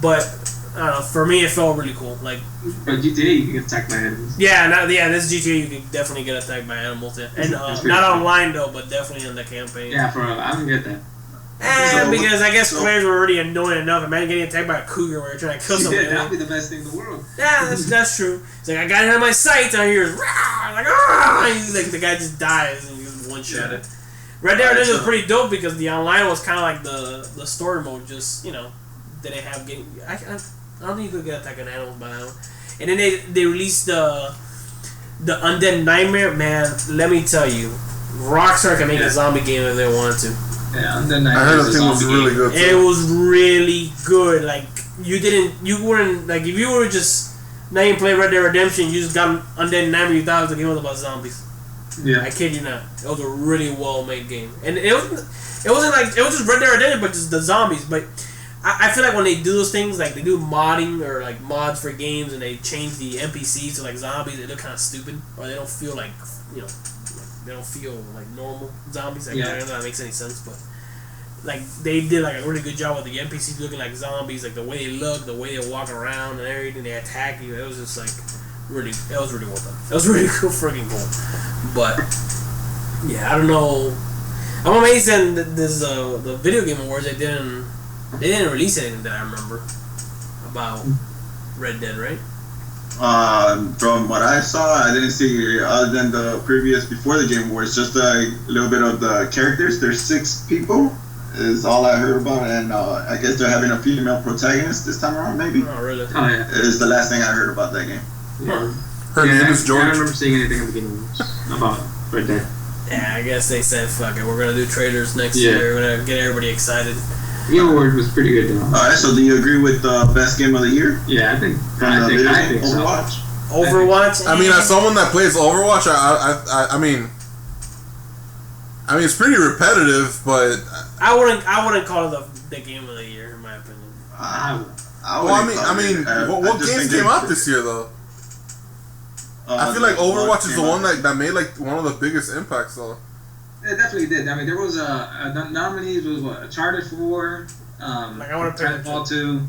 but, I don't know, for me it felt really cool. Like, but GTA, you can get attacked by animals. Yeah, this GTA, you can definitely get attacked by animals. Yeah. And not online, though, but definitely in the campaign. Yeah, I don't get that. Because I guess players were already annoying enough. Imagine getting attacked by a cougar where you're trying to kill somebody. Yeah, that'd be the best thing in the world. Yeah, that's true. It's like, I got it in my sights, and I hear, like, like, the guy just dies, and you one-shot it. Red Dead Redemption was pretty dope because the online was kind of like the story mode, just, you know, didn't have getting. I don't think you could get attacked on animals by that one. And then they released the Undead Nightmare. Man, let me tell you, Rockstar can make a zombie game if they wanted to. Yeah, Undead Nightmare. I heard the thing was really good. It was really good. Like, you wouldn't, like, if you were just not even play Red Dead Redemption, you just got Undead Nightmare, you thought it was a game about zombies. Yeah, I kid you not. It was a really well made game, and it wasn't like, it was just Red Dead Redemption, but just the zombies. But I feel like when they do those things, like they do modding or like mods for games, and they change the NPCs to like zombies, they look kind of stupid, or they don't feel like, you know, they don't feel like normal zombies. Like, I don't know if that makes any sense, but like they did like a really good job with the NPCs looking like zombies, like the way they look, the way they walk around, and everything. They attack you. It was just like. It was really well done. It was really cool, freaking cool. But yeah, I don't know. I'm amazed that this the Video Game Awards they didn't release anything that I remember about Red Dead, right? From what I saw, I didn't see other than the previous before the Game Awards, just a little bit of the characters. There's 6 people. Is all I heard about, and I guess they're having a female protagonist this time around. Maybe. Oh really? Oh yeah. Is the last thing I heard about that game. Yeah. Her name is George. I don't remember seeing anything at the beginning about Red Dead. Yeah, I guess they said, fuck it, we're gonna do trailers next year. We're gonna get everybody excited. The award was pretty good though. Alright, so do you agree with the best game of the year? Yeah, I think Overwatch. So. Overwatch. I mean, as someone that plays Overwatch, I mean, it's pretty repetitive, but I wouldn't call it the game of the year in my opinion. What games came out this year though? I feel like Overwatch is the one that made like one of the biggest impacts though. It definitely did. I mean, there was nominees was what, Uncharted 4, like I want to Titanfall 2.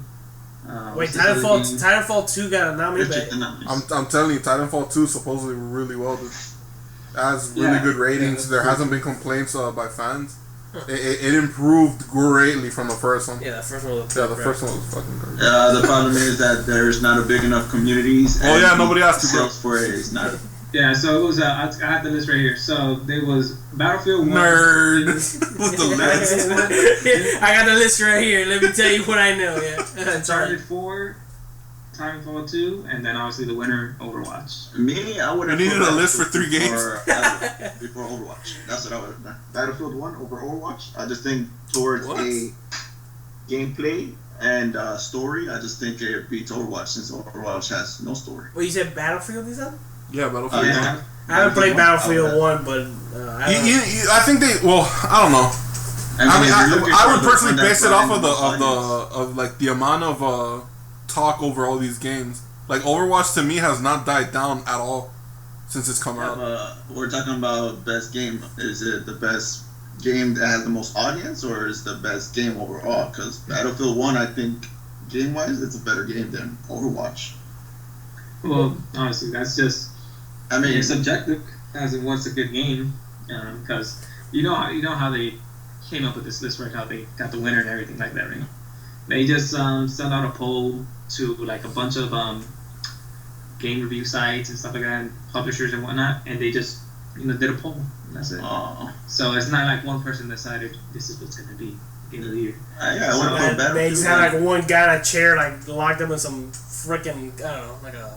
Wait, Titanfall 2 got a nomination. I'm telling you, Titanfall 2 supposedly really well. It has really good ratings. There hasn't been complaints by fans. It improved greatly from the first one. Yeah, the first one was fucking great. The problem is that there's not a big enough communities. Oh yeah, nobody asked to sales for it is not. Yeah, so it was. I have the list right here. So there was Battlefield 1. Nerd. With the list. I got the list right here. Let me tell you what I know. Yeah. Uncharted 4, Titanfall 2, and then obviously the winner, Overwatch. Me, I would have needed a list for 3 games before Overwatch. That's what I would have done. Battlefield 1 over Overwatch. I just think towards gameplay and story, I just think it beats Overwatch since Overwatch has no story. Well, you said Battlefield, you said? Yeah, Battlefield. Yeah. I haven't played Battlefield 1, but I think they. Well, I don't know. I would personally base it off of like the amount of talk over all these games. Like Overwatch to me has not died down at all since it's come out. We're talking about best game. Is it the best game that has the most audience, or is the best game overall? Because Battlefield 1, I think, game-wise, it's a better game than Overwatch. Well, honestly, that's just. I mean, it's subjective as in what's a good game, because you know how they came up with this list, right? How they got the winner and everything like that, right? They just sent out a poll to like a bunch of game review sites and stuff like that, and publishers and whatnot, and they just did a poll. And that's it. So it's not like one person decided this is what's going to be game of the year. They just had like one guy in a chair, like locked up in some freaking I don't know, like a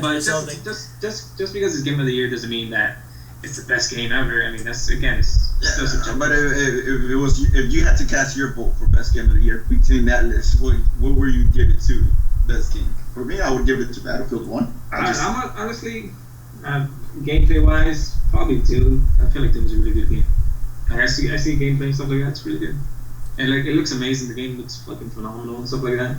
but just because it's game of the year doesn't mean that it's the best game ever. I mean, that's again, it's still subjective. But if you had to cast your vote for best game of the year between that list, what would you give it to? Best game for me, I would give it to Battlefield 1. I'm honestly, gameplay wise, probably 2. I feel like 2 was a really good game. Like, I see gameplay and stuff like that. It's really good, and like it looks amazing. The game looks fucking phenomenal and stuff like that.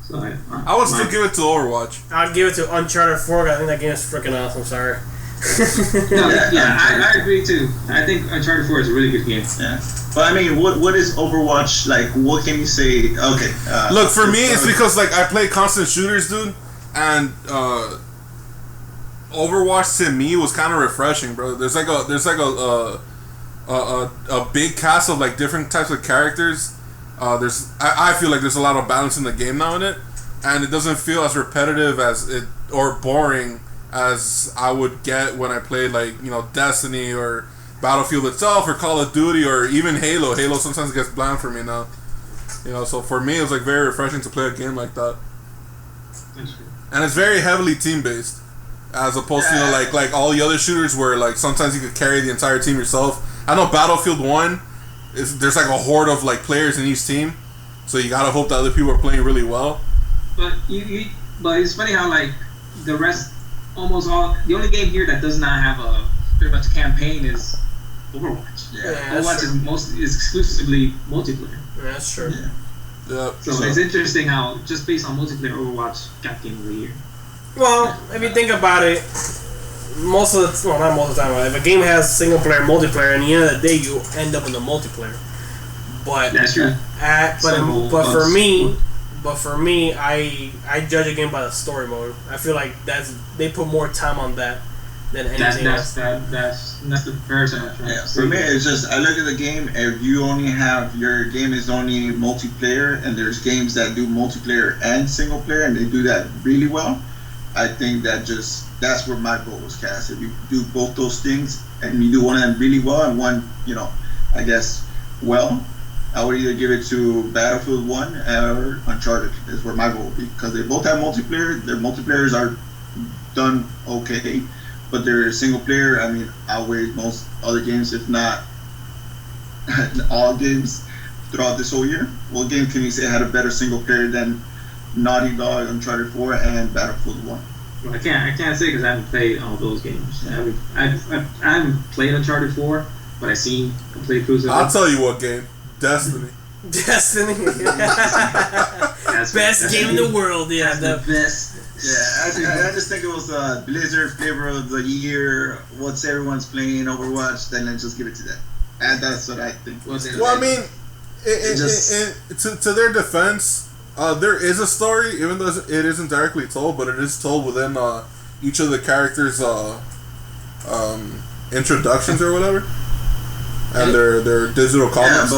So I would still give it to Overwatch. I'd give it to Uncharted 4. I think that game is freaking awesome. Sorry. I agree too. I think Uncharted 4 is a really good game. Yeah, but I mean, what is Overwatch like? What can you say? Okay, look, for me, it's because like I play constant shooters, dude, and Overwatch to me was kind of refreshing, bro. There's like a big cast of like different types of characters. I feel like there's a lot of balance in the game now in it, and it doesn't feel as repetitive as it or boring as I would get when I played like Destiny or Battlefield itself or Call of Duty or even Halo. Halo sometimes gets bland for me now, So for me, it was like very refreshing to play a game like that, and it's very heavily team based, as opposed to like all the other shooters where like sometimes you could carry the entire team yourself. I know Battlefield 1. There's like a horde of like players in each team, so you gotta hope that other people are playing really well. But but it's funny how like the only game here that does not have a pretty much campaign is Overwatch. Overwatch is exclusively multiplayer. Yeah, that's true. Yeah. So it's interesting how just based on multiplayer, Overwatch got game of the year. Well, if you think about it. Not most of the time. If a game has single player, multiplayer, and at the end of the day, you end up in the multiplayer. But that's true. But for me, I judge a game by the story mode. I feel like they put more time on that than anything else. That's the comparison. For me, it's just I look at the game. If you only have your game is only multiplayer, and there's games that do multiplayer and single player, and they do that really well. I think that's where my vote was cast. If you do both those things and you do one of them really well and one, I guess, well, I would either give it to Battlefield 1 or Uncharted is where my vote would be. Because they both have multiplayer. Their multiplayers are done okay. But their single player, I mean, outweighs most other games, if not all games throughout this whole year. What game can you say had a better single player than Naughty Dog, Uncharted 4, and Battlefield 1? Well, I can't say because I haven't played all those games. I haven't played Uncharted 4, but I've seen a playthroughs of it. I'll tell you what game. Destiny. Best game in the world. Yeah, the best. Yeah, I just think it was Blizzard flavor of the year. What's everyone's playing Overwatch? Then let's just give it to that. And that's what I think. Well, I mean, to their defense, there is a story, even though it isn't directly told, but it is told within each of the characters' introductions or whatever, and their digital comments.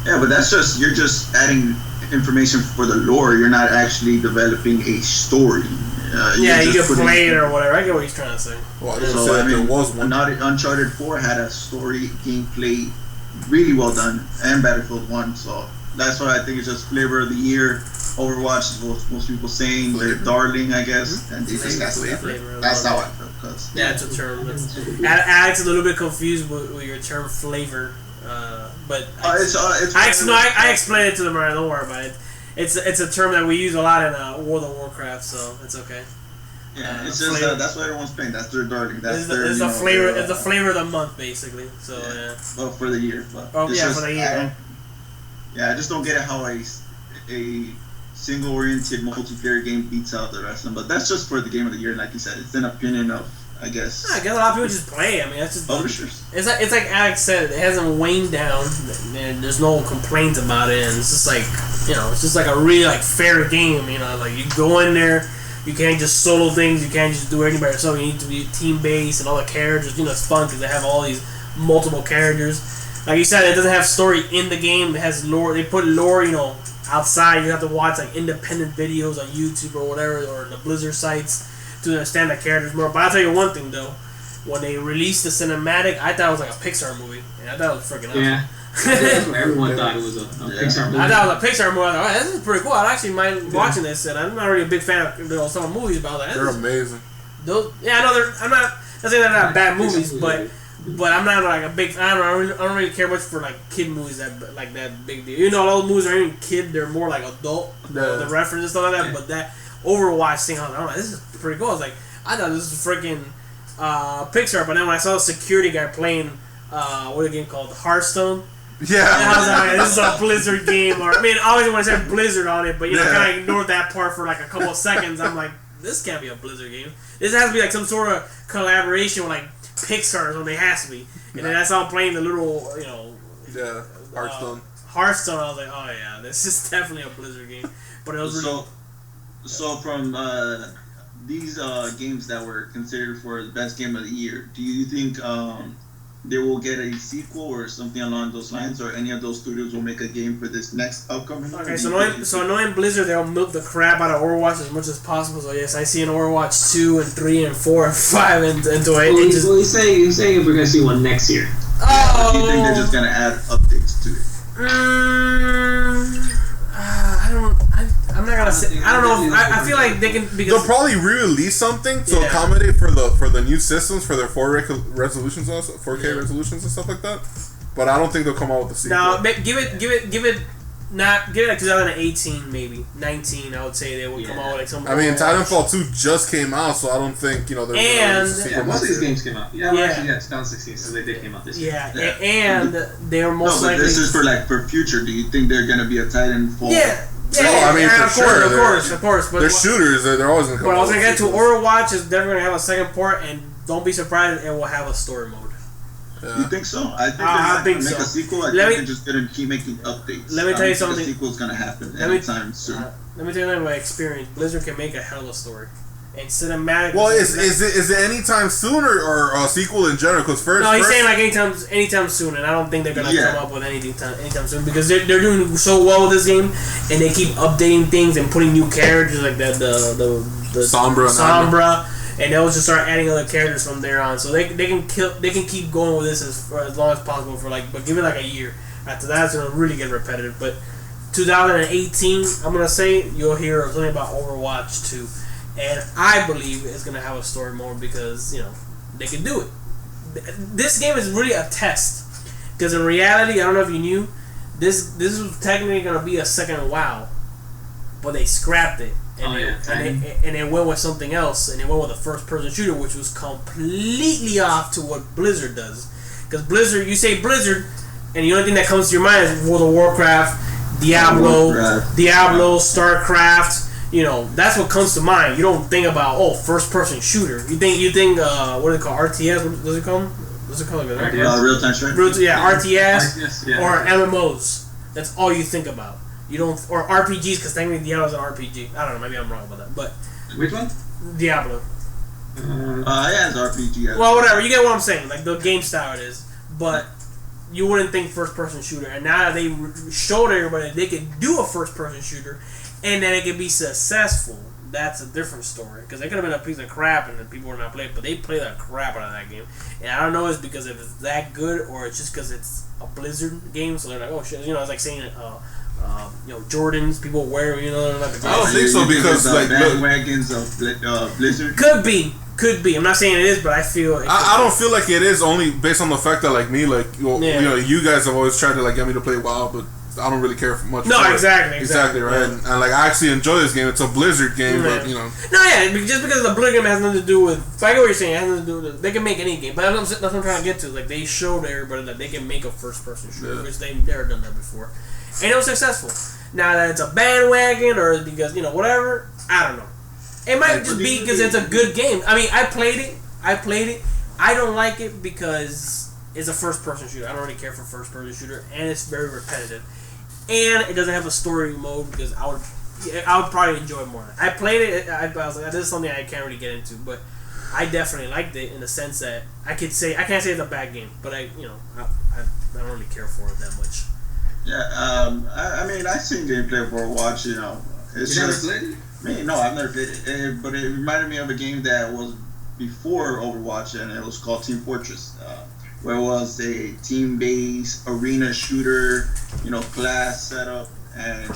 Yeah, but that's you're just adding information for the lore. You're not actually developing a story. You can play it or whatever. I get what he's trying to say. Well, I didn't say there was one. Uncharted 4 had a story gameplay really well done, and Battlefield 1. So that's what I think is just flavor of the year. Overwatch is what most people saying their darling, I guess, and they think that's flavor. That's how I feel. Yeah, it's a term. Alex is a little bit confused with your term flavor. But I explained it to them. Right, don't worry about it. It's a term that we use a lot in World of Warcraft, so it's okay. Yeah, it's just that's what everyone's playing. That's their darling. That's it's the flavor. It's the flavor of the month, basically. So yeah. Well, for the year. But for the year. I just don't get it how a single-oriented multiplayer game beats out the rest of them. But that's just for the game of the year, like you said. It's an opinion of, I guess. I guess a lot of people just play. I mean, that's just publishers. It's like Alex said. It hasn't waned down, and there's no complaints about it. And it's just like it's just like a really like fair game. Like you go in there. You can't just solo things. You can't just do anything by yourself. You need to be team based and all the characters. It's fun because they have all these multiple characters. Like you said, it doesn't have story in the game. It has lore. They put lore, outside. You have to watch like independent videos on YouTube or whatever, or the Blizzard sites to understand the characters more. But I'll tell you one thing though, when they released the cinematic, I thought it was like a Pixar movie, and I thought it was freaking awesome. Yeah. Everyone thought it was a Pixar movie. I thought it was a Pixar movie. I thought, this is pretty cool. I actually mind watching this, and I'm not really a big fan of some movies about that. They're amazing. I know I'm not saying they're not bad movies, but I'm not like a big. I don't really care much for like kid movies that big deal. All those movies aren't even kid; they're more like adult. The reference and stuff like that. But that Overwatch thing, I was like, this is pretty cool. I was like, I thought this was freaking Pixar, but then when I saw the security guy playing what is the game called, Hearthstone. Yeah. I was like, this is a Blizzard game. Or obviously when I said Blizzard on it, but kind of ignored that part for like a couple of seconds. I'm like, this can't be a Blizzard game. This has to be like some sort of collaboration with like Pixar or something. It has to be. And then I saw him playing the little, Yeah, Hearthstone. Hearthstone. I was like, oh yeah, this is definitely a Blizzard game. But it was really. So from these games that were considered for the best game of the year, do you think they will get a sequel or something along those lines, or any of those studios will make a game for this next upcoming? Okay, so knowing Blizzard, they'll milk the crap out of Overwatch as much as possible. So yes, I see an Overwatch 2 and 3 and 4 and 5 and into it. Well, you're saying if we're gonna see one next year. Or do you think they're just gonna add updates to it? I'm not gonna say. I don't know. I feel like they can because they'll probably re-release something to accommodate for the new systems for their 4K resolutions, also 4K resolutions and stuff like that. But I don't think they'll come out with a sequel. No, give it like 2018 maybe 19. I would say they would come out with like something. I mean, Titanfall 2 just came out, so I don't think they're most of these games came out. Actually, 2016, so they did came out this year. Yeah. And they're most likely. This is for future. Do you think they're gonna be a Titanfall? Yeah. I mean, of course. But they're shooters. They're always gonna come. But I was gonna get to Overwatch is definitely gonna have a second part, and don't be surprised it will have a story mode. Yeah. You think so? I think make a sequel. I think they're just gonna keep making updates. Let me tell you something. The sequel's gonna happen anytime soon. Let me tell you my experience. Blizzard can make a hell of a story. And cinematic. Well, is it anytime soon or a sequel in general? Because he's saying like anytime soon, and I don't think they're gonna come up with anything anytime soon because they're doing so well with this game, and they keep updating things and putting new characters like that the Sombra, and they'll just start adding other characters from there on. So they can keep going with this for as long as possible but give it like a year. After that, it's gonna really get repetitive. But 2018, I'm gonna say you'll hear something about Overwatch 2. And I believe it's going to have a story mode because, they can do it. This game is really a test. Because in reality, I don't know if you knew, this was technically going to be a second WoW. But they scrapped it. And they went with something else. And they went with a first-person shooter, which was completely off to what Blizzard does. Because Blizzard, you say Blizzard, and the only thing that comes to your mind is World of Warcraft, Diablo, StarCraft. That's what comes to mind. You don't think about first-person shooter. You think what do they call RTS? What does it call? What's it called? Real-time strategy. RTS or MMOs. That's all you think about. You don't or RPGs because technically Diablo's an RPG. I don't know. Maybe I'm wrong about that. But which one? Diablo. Yeah, it's RPG. Well, whatever. You get what I'm saying. Like the game style it is, but you wouldn't think first-person shooter. And now that they showed everybody they could do a first-person shooter. And then it can be successful. That's a different story. Because they could have been a piece of crap and then people were not playing. But they play the crap out of that game. And I don't know if it's because if it's that good or it's just because it's a Blizzard game. So they're like, oh shit. It's like saying, Jordans people wear, they're like the I don't think so because bandwagons of Blizzard. Could be. Could be. I'm not saying it is, but I feel. I don't feel like it is only based on the fact that like me, like you know, you guys have always tried to like get me to play WoW, but I don't really care for much. No, exactly, right. Yeah. And like I actually enjoy this game. It's a Blizzard game, but you know. No, yeah, just because the Blizzard game has nothing to do with. I get what you're saying. It has nothing to do with. They can make any game, but that's what I'm trying to get to. Like they showed everybody that they can make a first-person shooter, which they've never done that before, and it was successful. Now that it's a bandwagon or because whatever, I don't know. It might just be because it's a good game. I mean, I played it. I don't like it because it's a first-person shooter. I don't really care for first-person shooter, and it's very repetitive. And it doesn't have a story mode because I would probably enjoy it more. I played it. I was like, this is something I can't really get into, but I definitely liked it in the sense that I can't say it's a bad game, but I don't really care for it that much. Yeah, I mean, I've seen gameplay of Overwatch. It's you just. Never played it? No, I've never played it, but it reminded me of a game that was before Overwatch, and it was called Team Fortress, where it was a team-based arena shooter, class setup, and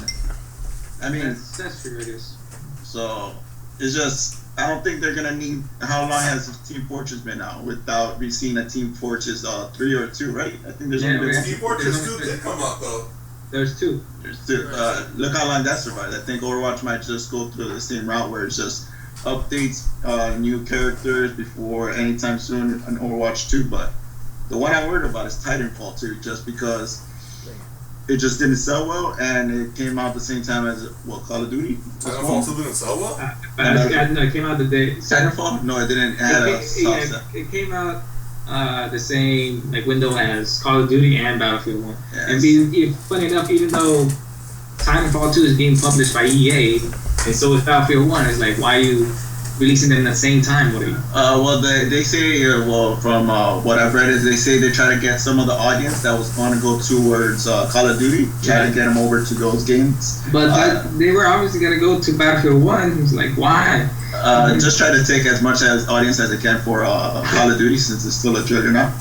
I mean, that's true, it is. So it's just I don't think they're gonna need. How long has Team Fortress been out without we seeing a Team Fortress 3 or 2? Right? I think there's only been one. Team Fortress 2 did come out though. There's two. Look how long that survived. I think Overwatch might just go through the same route where it's just updates, new characters before anytime soon on Overwatch 2. But the one I worried about is Titanfall 2, just because it just didn't sell well, and it came out the same time as Call of Duty. Titanfall 2 didn't sell well. It came out the day. Titanfall? No, it didn't. It came out the same window as Call of Duty and Battlefield 1. Yes. And funny enough, even though Titanfall 2 is being published by EA, and so is Battlefield 1, it's like, why are you releasing them at the same time? What are you? They say, from what I've read, is they say they try to get some of the audience that was going to go towards Call of Duty, try to get them over to those games. But they were obviously going to go to Battlefield 1. It's like, why? Just try to take as much as audience as they can for Call of Duty, since it's still a juggernaut.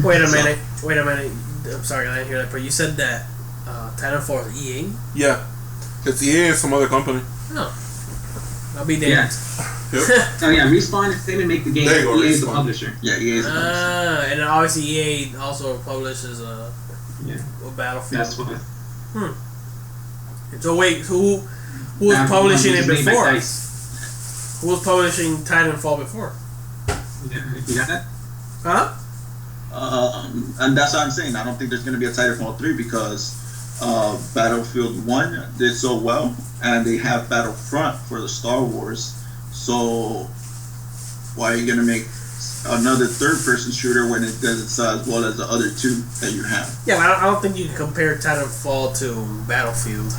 Wait a minute. I'm sorry, I didn't hear that part. You said that Titanfall is EA? Yeah. It's EA and some other company. No. I'll be damned. Yep. Respawn, they didn't make the game. EA is the publisher. Yeah, EA is the publisher. And then obviously EA also publishes a Battlefield. That's what. So wait, who was publishing it before? Who was publishing Titanfall before? You got that? Huh? And that's what I'm saying. I don't think there's going to be a Titanfall 3 because Battlefield 1 did so well, and they have Battlefront for the Star Wars. So why are you going to make another third-person shooter when it doesn't sell as well as the other two that you have? Yeah, but I don't think you can compare Titanfall to Battlefield.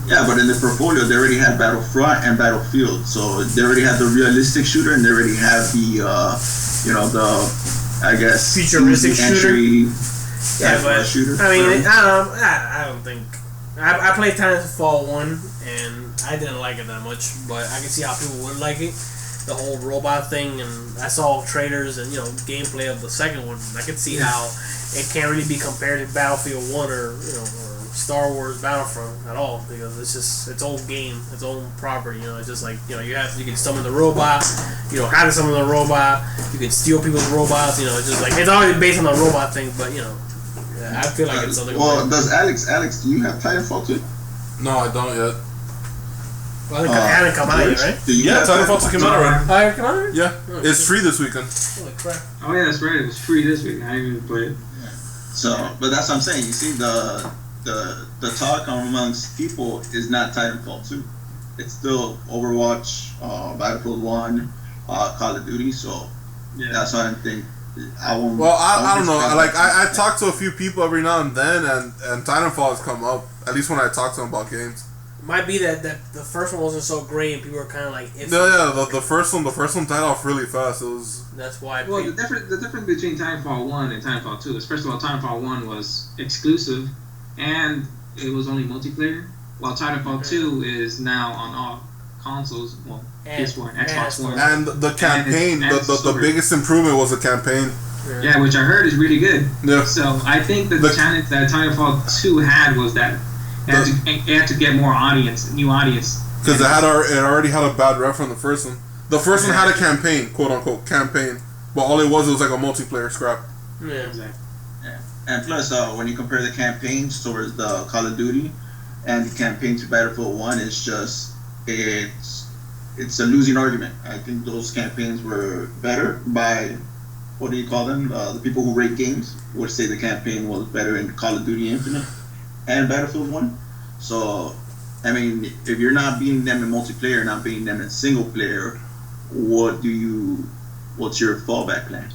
Yeah, but in the portfolio, they already had Battlefront and Battlefield. So they already have the realistic shooter, and they already have the, I guess, futuristic shooter. Yeah, but shooter. I mean, I don't think. I played Titanfall 1, and I didn't like it that much, but I can see how people would like it. The whole robot thing, and I saw trailers and gameplay of the second one. I could see how it can't really be compared to Battlefield 1 or Star Wars Battlefront at all, because it's just its own game, its own property. It's just like you can summon the robot, how to summon the robot, you can steal people's robots. It's just like it's already based on the robot thing, but I feel like it's something. Well, does Alex, do you have Titanfall 2? No, I don't yet. Well, it hasn't come out yet, right? Titanfall 2 came out already. Oh, it came out already? Yeah, it's free this weekend. Holy crap! Oh yeah, that's right. It was free this week. I didn't even play it. So, but that's what I'm saying. You see, the talk amongst people is not Titanfall 2. It's still Overwatch, Battlefield 1, Call of Duty. So that's why I think I won't. Well, I don't know. Like I talk to a few people every now and then, and Titanfall has come up. At least when I talk to them about games. It might be that the first one wasn't so great, and people were kind of like. The first one died off really fast. It was. That's why. Well, the difference between Titanfall 1 and Titanfall 2 is, first of all, Titanfall 1 was exclusive, and it was only multiplayer, while Titanfall 2 is now on all consoles, PS4 and Xbox One. And the campaign, the biggest improvement was the campaign. Yeah, which I heard is really good. Yeah. So I think that the challenge that Titanfall 2 had was that it had to get more audience, new audience. Because it already had a bad rep from the first one. The first one had a campaign, quote unquote campaign, but all it was like a multiplayer scrap. Yeah. Exactly. Yeah. And plus, when you compare the campaigns towards the Call of Duty and the campaign to Battlefield 1, it's a losing argument. I think those campaigns were better by, what do you call them? The people who rate games would say the campaign was better in Call of Duty Infinite and Battlefield 1. So, I mean, if you're not beating them in multiplayer, not beating them in single player, what's your fallback plan?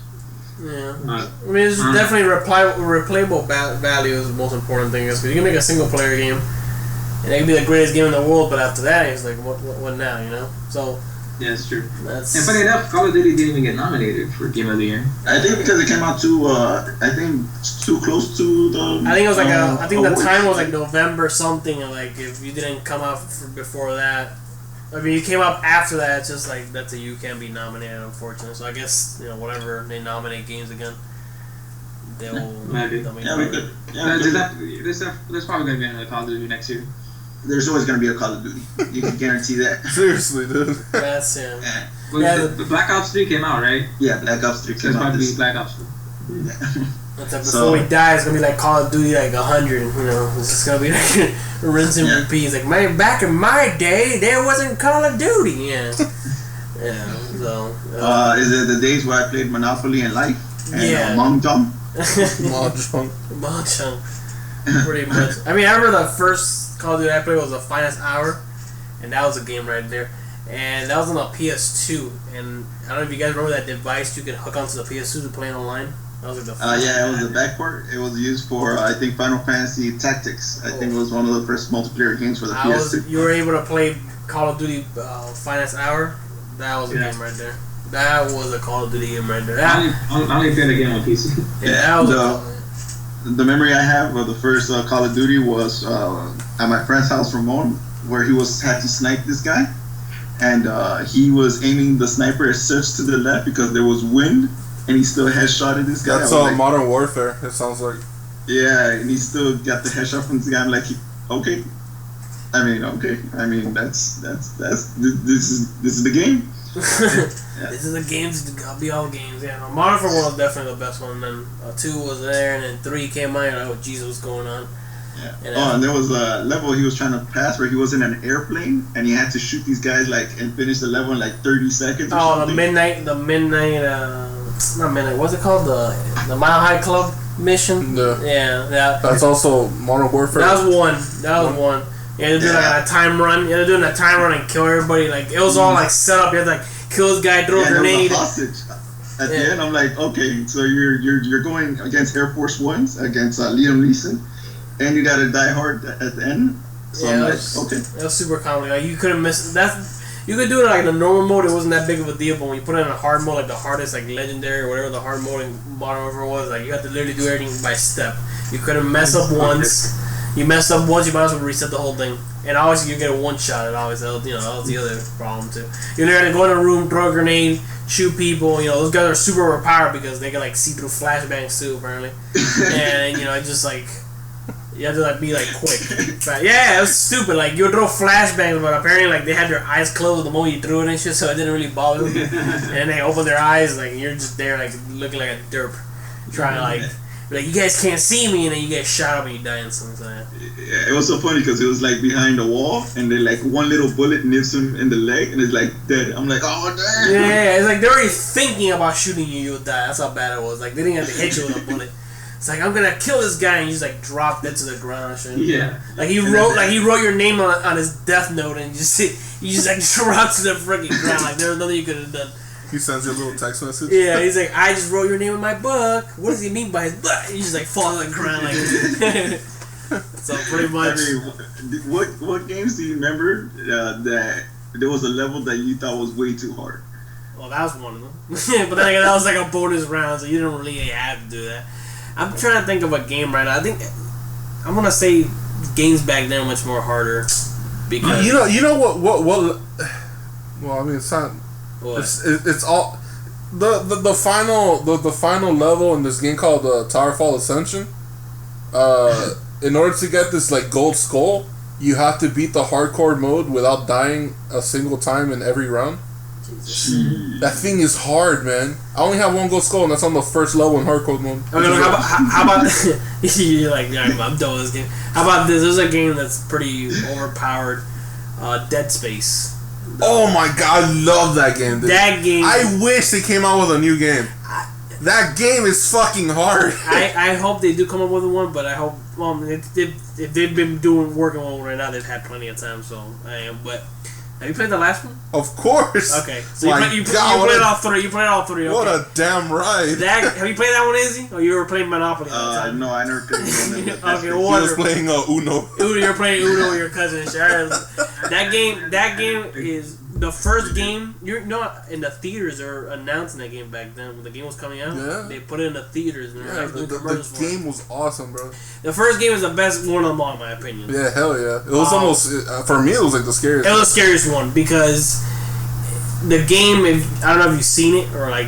Yeah. I mean, it's definitely replayable value is the most important thing. Because you can make a single player game, and it can be the greatest game in the world, but after that, it's like, what now, you know? So. Yeah, it's true. And funny enough, Call of Duty didn't even get nominated for Game of the Year. I think because it came out too close to the. I think it was like I think awards. the time was like November something, and like if you didn't come out before that, I mean, you came up after that. It's just like you can't be nominated, unfortunately. So I guess whatever they nominate games again, they'll. Maybe. Yeah, we could. Yeah, there's probably gonna be another Call of Duty next year. There's always going to be a Call of Duty. You can guarantee that. Seriously, dude. That's him. The Black Ops 3 came out, right? Yeah, Black Ops 3 So came it's out. probably Black Ops 3. Yeah. That's like before we die, it's gonna be like Call of Duty like 100. It's just gonna be like rinse and repeat. It's like, man, back in my day, there wasn't Call of Duty. Yeah. Yeah. So. Is it the days where I played Monopoly and Life? And Mahjong? Mahjong. Pretty much. I mean, I remember the first Call of Duty I played was the Finest Hour, and that was a game right there. And that was on the PS2. And I don't know if you guys remember that device you could hook onto the PS2 to play online. That was like the it was the back port. It was used for I think Final Fantasy Tactics. I think it was one of the first multiplayer games for the PS2. You were able to play Call of Duty Finest Hour. That was a game right there. That was a Call of Duty game right there. I only played a game on PC. Yeah, that was the memory I have of the first Call of Duty was at my friend's house, Ramon, where he had to snipe this guy, and he was aiming the sniper as such to the left because there was wind, and he still headshotted this guy. That's Modern Warfare. It sounds like. Yeah, and he still got the headshot from this guy. I'm like, okay. I mean, that's this is the game. Yeah. This is the games, be all games. Yeah, no, Modern Warfare was definitely the best one. And then 2 was there, and then 3 came out. And oh, Jesus, what's going on? Yeah. And there was a level he was trying to pass where he was in an airplane, and he had to shoot these guys and finish the level in 30 seconds. Or something. the midnight, not midnight. What's it called? The Mile High Club mission. Yeah. That's also Modern Warfare. That was one. You had to do a time run. You had to do a time run and kill everybody. Like it was all set up. You had to kill this guy, throw a grenade. There was a hostage. At the end, I'm like, okay, so you're going against Air Force Ones, against Liam Neeson, and you gotta die hard at the end. So I'm like, okay. It was super complicated. Like you couldn't miss that. You could do it in the normal mode. It wasn't that big of a deal. But when you put it in a hard mode, like the hardest, like legendary or whatever the hard mode in Modern Warfare was, you had to literally do everything by step. You couldn't mess up once. You messed up once, you might as well reset the whole thing. And obviously you get a one shot. And always, that was the other problem too. You're there to go in a room, throw a grenade, shoot people. Those guys are super overpowered because they can see through flashbangs too, apparently. And just you have to be quick. But, yeah, it was stupid. You would throw flashbangs, but apparently they had their eyes closed the moment you threw it and shit, so it didn't really bother them. And then they opened their eyes, and you're just there looking like a derp, trying to you guys can't see me, and then you get shot up and you die and something like that. Yeah, it was so funny because it was behind the wall, and then one little bullet nips him in the leg, and it's dead. I'm like, oh damn. Yeah, it's they're already thinking about shooting you, you'll die. That's how bad it was. They didn't have to hit you with a bullet. It's I'm gonna kill this guy, and you just drop dead to the ground and shit. Yeah. He wrote your name on his death note, and you just drop to the freaking ground. There was nothing you could have done. He sends you a little text message. Yeah, he's I just wrote your name in my book. What does he mean by his book? He just falls on the ground So pretty much. I mean, what games do you remember that there was a level that you thought was way too hard? Well, that was one of them. But then that was a bonus round, so you didn't really have to do that. I'm trying to think of a game right now. I think I'm gonna say games back then were much more harder because you know what well I mean it's not. It's all the final level in this game called Towerfall Ascension. In order to get this gold skull, you have to beat the hardcore mode without dying a single time in every round. Jesus. That thing is hard, man. I only have one gold skull, and that's on the first level in hardcore mode. Okay, look, how about you're like, I'm done with this game. How about this? There's a game that's pretty overpowered. Dead Space. Oh my god, I love that game, dude. That game. I wish they came out with a new game. That game is fucking hard. I hope they do come up with one, but I hope if they've been working on one right now, they've had plenty of time. So but have you played the last one? Of course. Okay, so you played all three. You played all three. Okay. What a damn ride. Have you played that one, Izzy? Or you were playing Monopoly? No, I never played Uno. Okay, He was playing Uno. You're playing Uno with your cousin. That game is the first game. You're not in the theaters. Or announcing that game back then when the game was coming out. Yeah. They put it in the theaters. And The game was awesome, bro. The first game is the best one of them all, in my opinion. Yeah, hell yeah. It was almost for me. It was like the scariest. It was the scariest one because the game. I don't know if you've seen it or like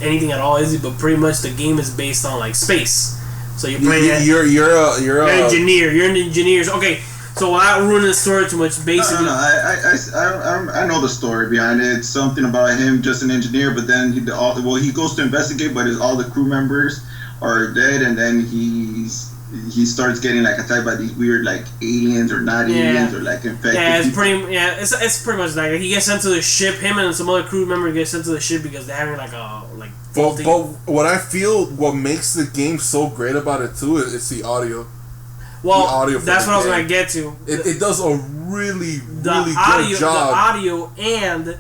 anything at all, Izzy, but pretty much the game is based on like space. So you're playing. You're an engineer. You're an engineer. Okay. So without ruining the story too much, basically. No. I know the story behind it. It's something about him, just an engineer, but then he goes to investigate, but all the crew members are dead, and then he starts getting like attacked by these weird like aliens or not aliens or like infected. Yeah, it's pretty much like he gets sent to the ship. Him and some other crew member get sent to the ship because they're having like a faulty. But what makes the game so great about it too is the audio. Well, that's what I was gonna get to. It does a really good job. The audio, and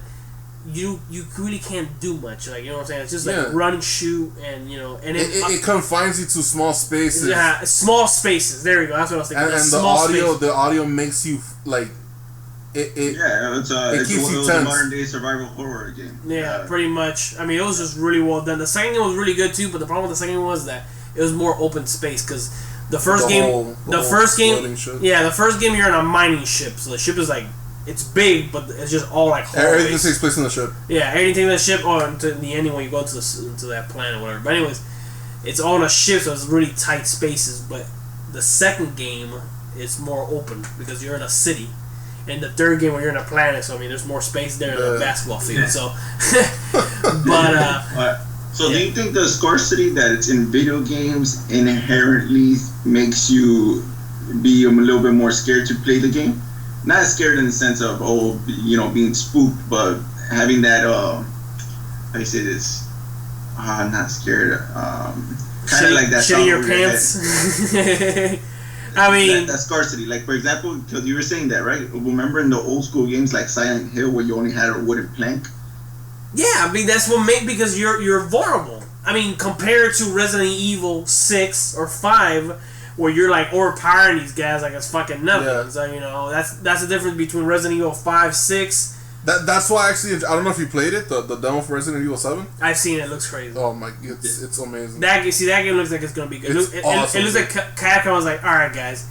you really can't do much. Like, you know what I'm saying? It's just like run, shoot, and it confines you to small spaces. Yeah, small spaces. There we go. That's what I was thinking. And the audio makes you like it keeps you tense. A modern day survival horror game. Yeah, pretty much. I mean, it was just really well done. The second one was really good too, but the problem with the second one was that it was more open space because. The first game, you're in a mining ship. So the ship is like, it's big, but it's just all like everything takes place on the ship. Yeah, everything in the ship, or into the ending when you go to that planet or whatever. But anyways, it's all on a ship, so it's really tight spaces. But the second game is more open because you're in a city. And the third game, where you're in a planet, so I mean, there's more space there than a basketball field. So, but. So do you think the scarcity that it's in video games inherently makes you be a little bit more scared to play the game? Not scared in the sense of being spooked, but having that how do you say this? Not scared. Kind of like that. Shitting your pants. I mean that scarcity. Like for example, because you were saying that, right? Remember in the old school games like Silent Hill where you only had a wooden plank? Yeah, I mean that's what because you're vulnerable. I mean, compared to Resident Evil 6 or 5, where you're like overpowering these guys like it's fucking nothing. Yeah. So that's the difference between Resident Evil 5, 6. That's why actually I don't know if you played it, the demo for Resident Evil 7. I've seen it. It looks crazy. Oh my, it's amazing. That game looks like it's gonna be good. Awesome, it looks like Capcom was like, all right, guys.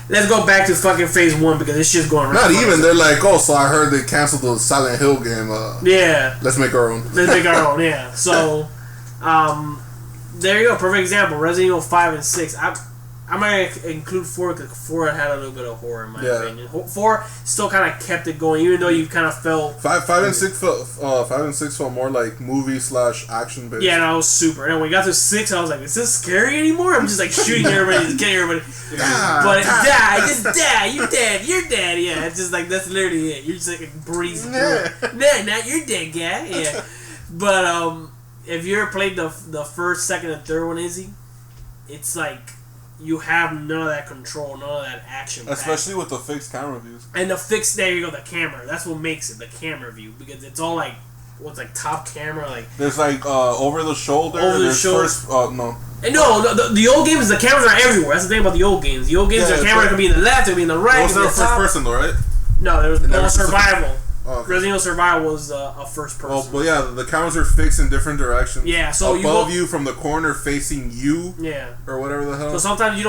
Let's go back to fucking phase 1 because it's just going right. Not even. They're like, so I heard they canceled the Silent Hill game. Yeah. Let's make our own. Yeah. So, there you go. Perfect example. Resident Evil 5 and 6. I might include 4 because 4 had a little bit of horror in my opinion. 4 still kind of kept it going, even though you kind of felt 5 and 6 felt more like movie / action based. Yeah, no, it was super. And when we got to 6, I was like, is this scary anymore? I'm just like shooting everybody, just getting everybody. Just die. You're dead. Yeah, it's just like that's literally it. You're just like breezing through. Nah, you're dead, guy. Yeah, but if you ever played the first, second, and third one, Izzy, it's like. You have none of that control, none of that action. Especially with the fixed camera views. And there you go, the camera. That's what makes it, the camera view. Because it's all like, top camera? Like there's like over the shoulder. No. And the old games, the cameras are everywhere. That's the thing about the old games. The old games, the camera could be in the left, it could be in the right. It was first person though, right? No, there was no survival. Oh, okay. Resident Evil Survival was a first person. Well, yeah, the cameras are fixed in different directions. Yeah, so above you from the corner facing you. Yeah. Or whatever the hell. So sometimes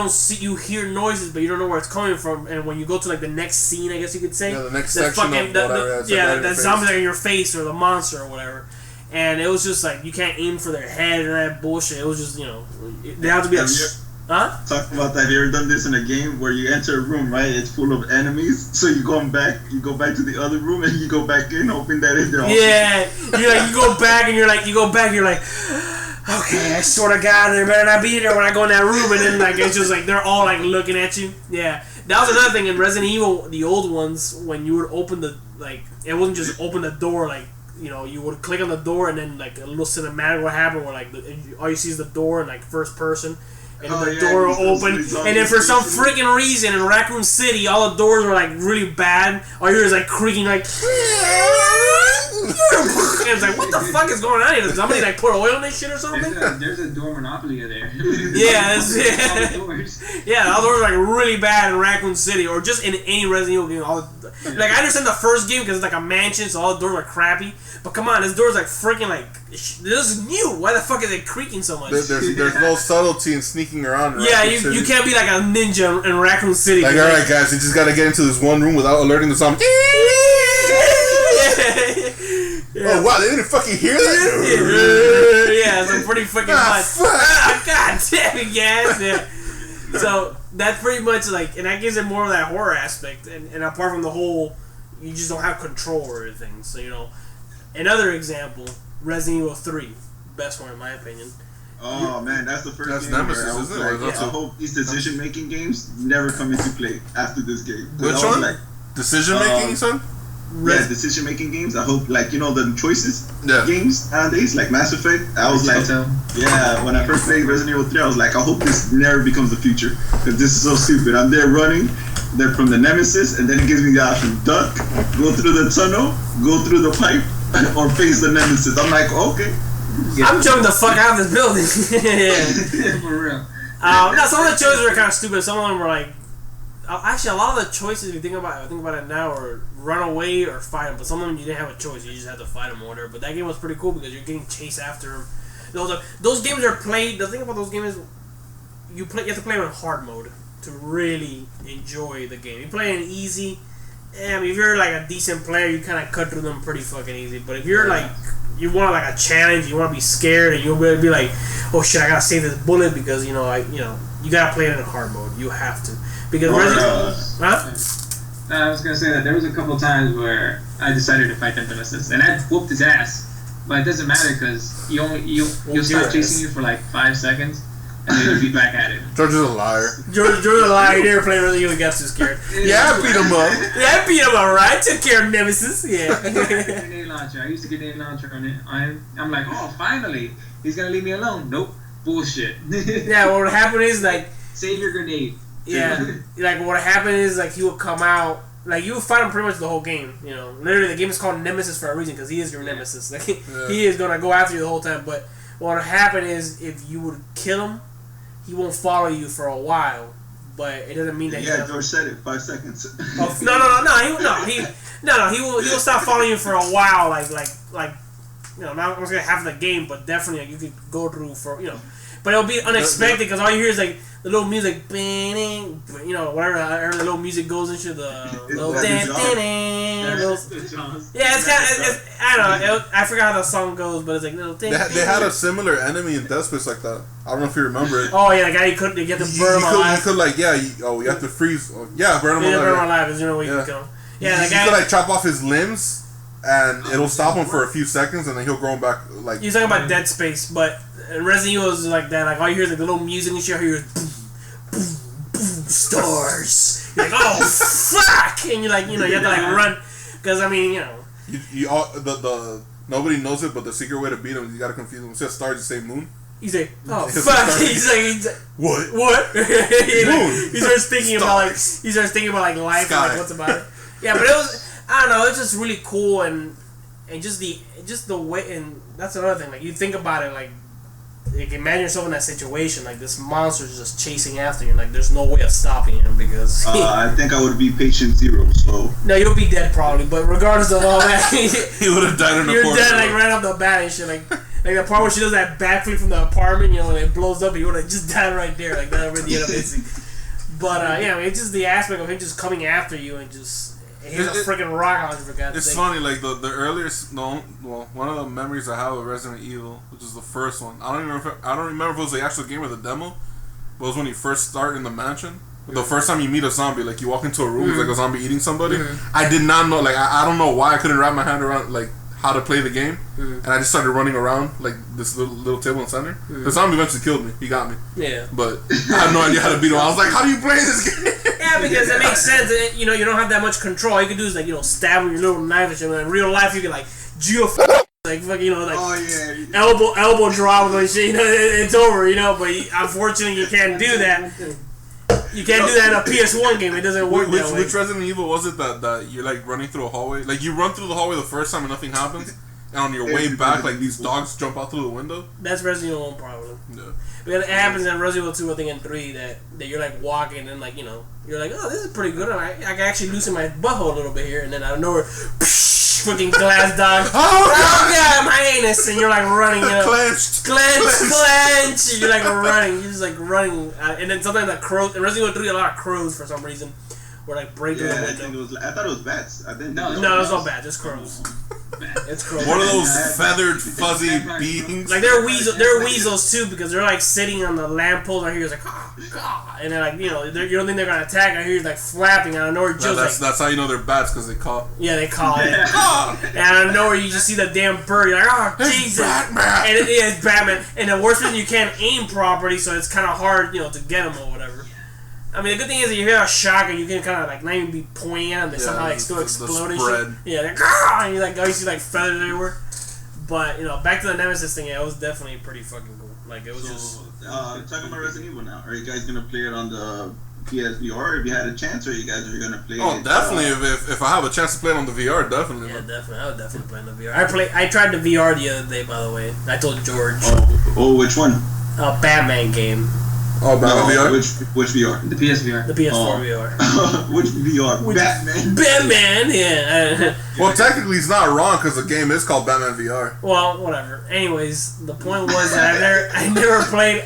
you hear noises, but you don't know where it's coming from. And when you go to like the next scene, I guess you could say. Yeah, the next section of whatever. That zombie in your face or the monster or whatever. And it was just like you can't aim for their head or that bullshit. It was just they have to be Huh? Talk about that. Have you ever done this in a game where you enter a room, right? It's full of enemies. So you go back to the other room and you go back in, hoping that they're all. Yeah, you go back and you're like, okay, I sort of got there, better not be there when I go in that room, and then like it's just like they're all like looking at you. Yeah, that was another thing in Resident Evil, the old ones, when you would open the it wasn't just open the door you would click on the door and then like a little cinematic would happen where like all you see is the door and like first person. And the door will open, and then for some freaking reason in Raccoon City, all the doors were like really bad. All you hear is like creaking, like. And it's like, what the fuck is going on here? Did somebody like pour oil in this shit or something? There's a door monopoly there. Yeah, all the doors are like really bad in Raccoon City, or just in any Resident Evil game. Like I understand the first game because it's like a mansion, so all the doors are crappy. But come on, this door's like freaking like this is new. Why the fuck is it creaking so much? There's no subtlety in sneaking around. Yeah, you can't be like a ninja in Raccoon City. Like, alright guys, you just gotta get into this one room without alerting the zombie. Yeah. Oh wow, they didn't fucking hear that? Yeah, it's pretty fucking much. God damn it, guys. Yeah. So that's pretty much like, and that gives it more of that horror aspect. And apart from the whole, you just don't have control over everything. So, another example, Resident Evil 3. Best one in my opinion. Oh man, that's the first game Nemesis, where I was isn't it? like, I hope these decision-making games never come into play after this game. Which one? Like, decision-making, son? Yeah, decision-making games. I hope, the choices games nowadays, like Mass Effect. I was like, when I first played Resident Evil 3, I was like, I hope this never becomes the future, because this is so stupid. I'm there running, they're from the Nemesis, and then it gives me the option: duck, go through the tunnel, go through the pipe, or face the Nemesis. I'm like, okay. I'm jumping the fuck out of this building. Yeah, for real. No, some of the choices were kind of stupid. Some of them were like, actually, a lot of the choices, if you think about it now, are run away or fight them. But some of them you didn't have a choice; you just had to fight them or whatever. But that game was pretty cool because you're getting chased after them. Those games are played. The thing about those games is you have to play them in hard mode to really enjoy the game. You play it in easy. If you're like a decent player, you kind of cut through them pretty fucking easy. But if you're like you want like a challenge, you want to be scared, and you'll be like, oh shit, I gotta save this bullet because you gotta play it in hard mode. You have to because I was gonna say that there was a couple times where I decided to fight the Nemesis, and I whooped his ass. But it doesn't matter because you'll stop chasing you for like 5 seconds, and then you'll be back at it. George is a liar. George is a liar. He never played Resident Evil. Got too scared. Yeah, I beat him up. Yeah, I beat him up. Right, took care of Nemesis. Yeah. Grenade launcher. I used to get grenade launcher on it. I'm like, oh, finally, he's gonna leave me alone. Nope, bullshit. Yeah, what would happen is like save your grenade. Yeah, like what would happen is like he would come out. Like you would fight him pretty much the whole game. Literally the game is called Nemesis for a reason because he is your nemesis. Like he is gonna go after you the whole time. But what would happen is if you would kill him, he won't follow you for a while, but it doesn't mean that. Yeah, George said it. 5 seconds. Oh, no. He will stop following you for a while. Like not gonna say half the game, but definitely you could go through for But it'll be unexpected because all you hear is like the little music, whatever the little music goes into the little yeah, it's kind of I don't know. I forgot how the song goes, but it's like little. They had a similar enemy in Dead Space like that. I don't know if you remember it. Oh yeah, the guy you get to burn him alive. You could you have to freeze. Burn him alive. Burn him alive. There's no way you can kill him. Yeah, the guy. You could chop off his limbs, and it'll stop him for a few seconds, and then he'll grow him back. Like you're talking about Dead Space, but Resident Evil is like that. Like all you hear is like the little music and shit. You hear boom, boom, boom, stars. You're like, oh fuck, and you're like, you have to like run, because I mean, the nobody knows it, but the secret way to beat him, you gotta confuse him. Instead of stars, you say moon. He's like, oh fuck. He's like, what? Moon. He starts thinking about life and like what's about it. Yeah, but it was, I don't know, it's just really cool and just the way, and that's another thing. Like you think about it, like imagine yourself in that situation. Like this monster's just chasing after you. Like there's no way of stopping him because I think I would be patient 0. So no, you'll be dead probably. But regardless of all that, he would have died in the You're dead like right off the bat and shit. Like the part where she does that backflip from the apartment, and it blows up, you would have just died right there. Like that over the end of it. But it's just the aspect of him just coming after you and just. He's a freaking rock on for God's sake. It's funny, like the earliest, one of the memories I have of Resident Evil, which is the first one. I don't remember if it was the actual game or the demo, was when you first start in the mansion. The first time you meet a zombie, like you walk into a room, it's like a zombie eating somebody. I did not know, like I don't know why I couldn't wrap my hand around like how to play the game, and I just started running around like this little table in the center. The zombie eventually killed me. He got me. Yeah. But I had no idea how to beat him. I was like, how do you play this game? Yeah, because it makes sense. You know, you don't have that much control. All you can do is like stab with your little knife and shit. In real life, you can like like fucking like elbow drop and shit. It's over. But unfortunately, you can't do that. You can't do that in a PS1 game. It doesn't work that way. Which Resident Evil was it that you're like running through a hallway? Like you run through the hallway the first time and nothing happens, and on your way back, like these dogs jump out through the window. That's Resident Evil 1 problem. Yeah. Because it happens in Resident Evil 2, I think, and 3 that you're like walking and like you're like, oh, this is pretty good. I can actually loosen my butthole a little bit here, and then out of nowhere, fucking glass dog. Oh god, my anus, and you're like running. Clenched. You're like running. You're just like running, and then sometimes like crows. In Resident Evil 3, a lot of crows for some reason were like breaking the window. I thought it was bats. I didn't. No, it's not bats. It's crows. It's crows. One of those feathered, fuzzy beings. Like they're weasels too, because they're like sitting on the lamppost. I hear it's like and they're like you don't think they're gonna attack. I hear it's like flapping out of nowhere. That's how you know they're bats, because they caw. Yeah, they caw. And out of nowhere you just see the damn bird. You're like, oh Jesus! Batman. And it's Batman. And the worst thing, you can't aim properly, so it's kind of hard to get them or whatever. I mean, the good thing is that you hear a shotgun, you can kind of like not even be pointing at them, they somehow like still explode and shit. Yeah, and you're like, you see like feathers everywhere. But back to the Nemesis thing, it was definitely pretty fucking cool. Like it was just. Talking about Resident Evil now, are you guys gonna play it on the PSVR if you had a chance, or you guys are gonna play it? Oh, definitely. If I have a chance to play it on the VR, definitely. Yeah, definitely. I would definitely play on the VR. I tried the VR the other day, by the way. I told George. Oh, which one? A Batman game. Oh, Batman VR? Which VR? The PSVR. The PS4 VR. Which VR? Batman. Batman, yeah. Well, technically, it's not wrong because the game is called Batman VR. Well, whatever. Anyways, the point was that I never played.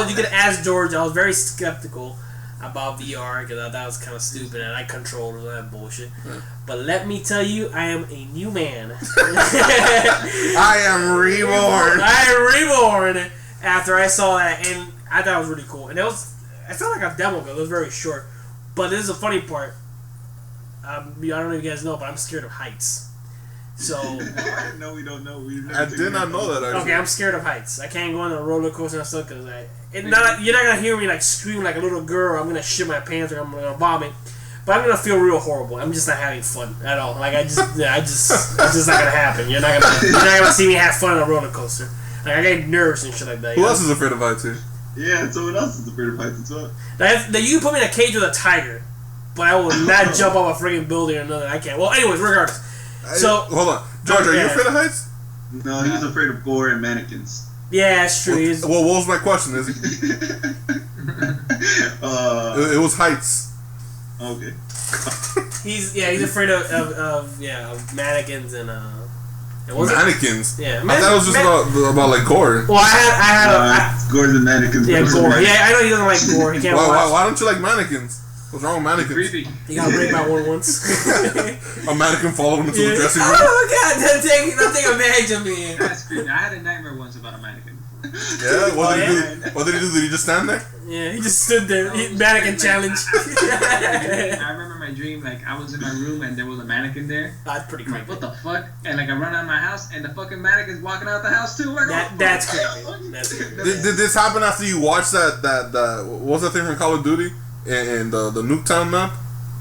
You could ask George. I was very skeptical about VR because I thought it was kind of stupid and I controlled all that bullshit. Yeah. But let me tell you, I am a new man. I am reborn. I am reborn after I saw that, and I thought it was really cool. And it's not like a demo because it was very short. But this is the funny part. I don't know if you guys know, but I'm scared of heights. So no, we don't know. I did not know that. Actually. Okay, I'm scared of heights. I can't go on a roller coaster and stuff because you're not gonna hear me like scream like a little girl. I'm gonna shit my pants or I'm gonna vomit. But I'm gonna feel real horrible. I'm just not having fun at all. Like it's just not gonna happen. You're not gonna see me have fun on a roller coaster. Like I get nervous and shit like that. Who else is afraid of heights here? Yeah, someone else is afraid of heights as well. You can put me in a cage with a tiger, but I will not jump off a freaking building or nothing. I can't. Well, anyways, regardless. Hold on, George. Are you afraid of heights? No, he's afraid of gore and mannequins. Yeah, it's true. Well, what was my question? Is it was heights. Okay. He's afraid of mannequins and mannequins. Yeah, I thought it was just about like gore. Well, I had gore and mannequins. Yeah, gore. Yeah, I know he doesn't like gore. He can't watch. Why don't you like mannequins? What's wrong with mannequins? Creepy. He got raped by one once. A mannequin followed him into the dressing room. Oh god, don't take advantage of me. That's creepy. I had a nightmare once about a mannequin. Yeah, what did he do? What did he do? Did he just stand there? Yeah, he just stood there. Mannequin challenge. I remember my dream, like I was in my room and there was a mannequin there. That's pretty creepy. Like, what the fuck? And like I run out of my house and the fucking mannequin's walking out the house too. Like, that's creepy. That's creepy. Did this happen after you watched that what was that thing from Call of Duty and the Nuketown map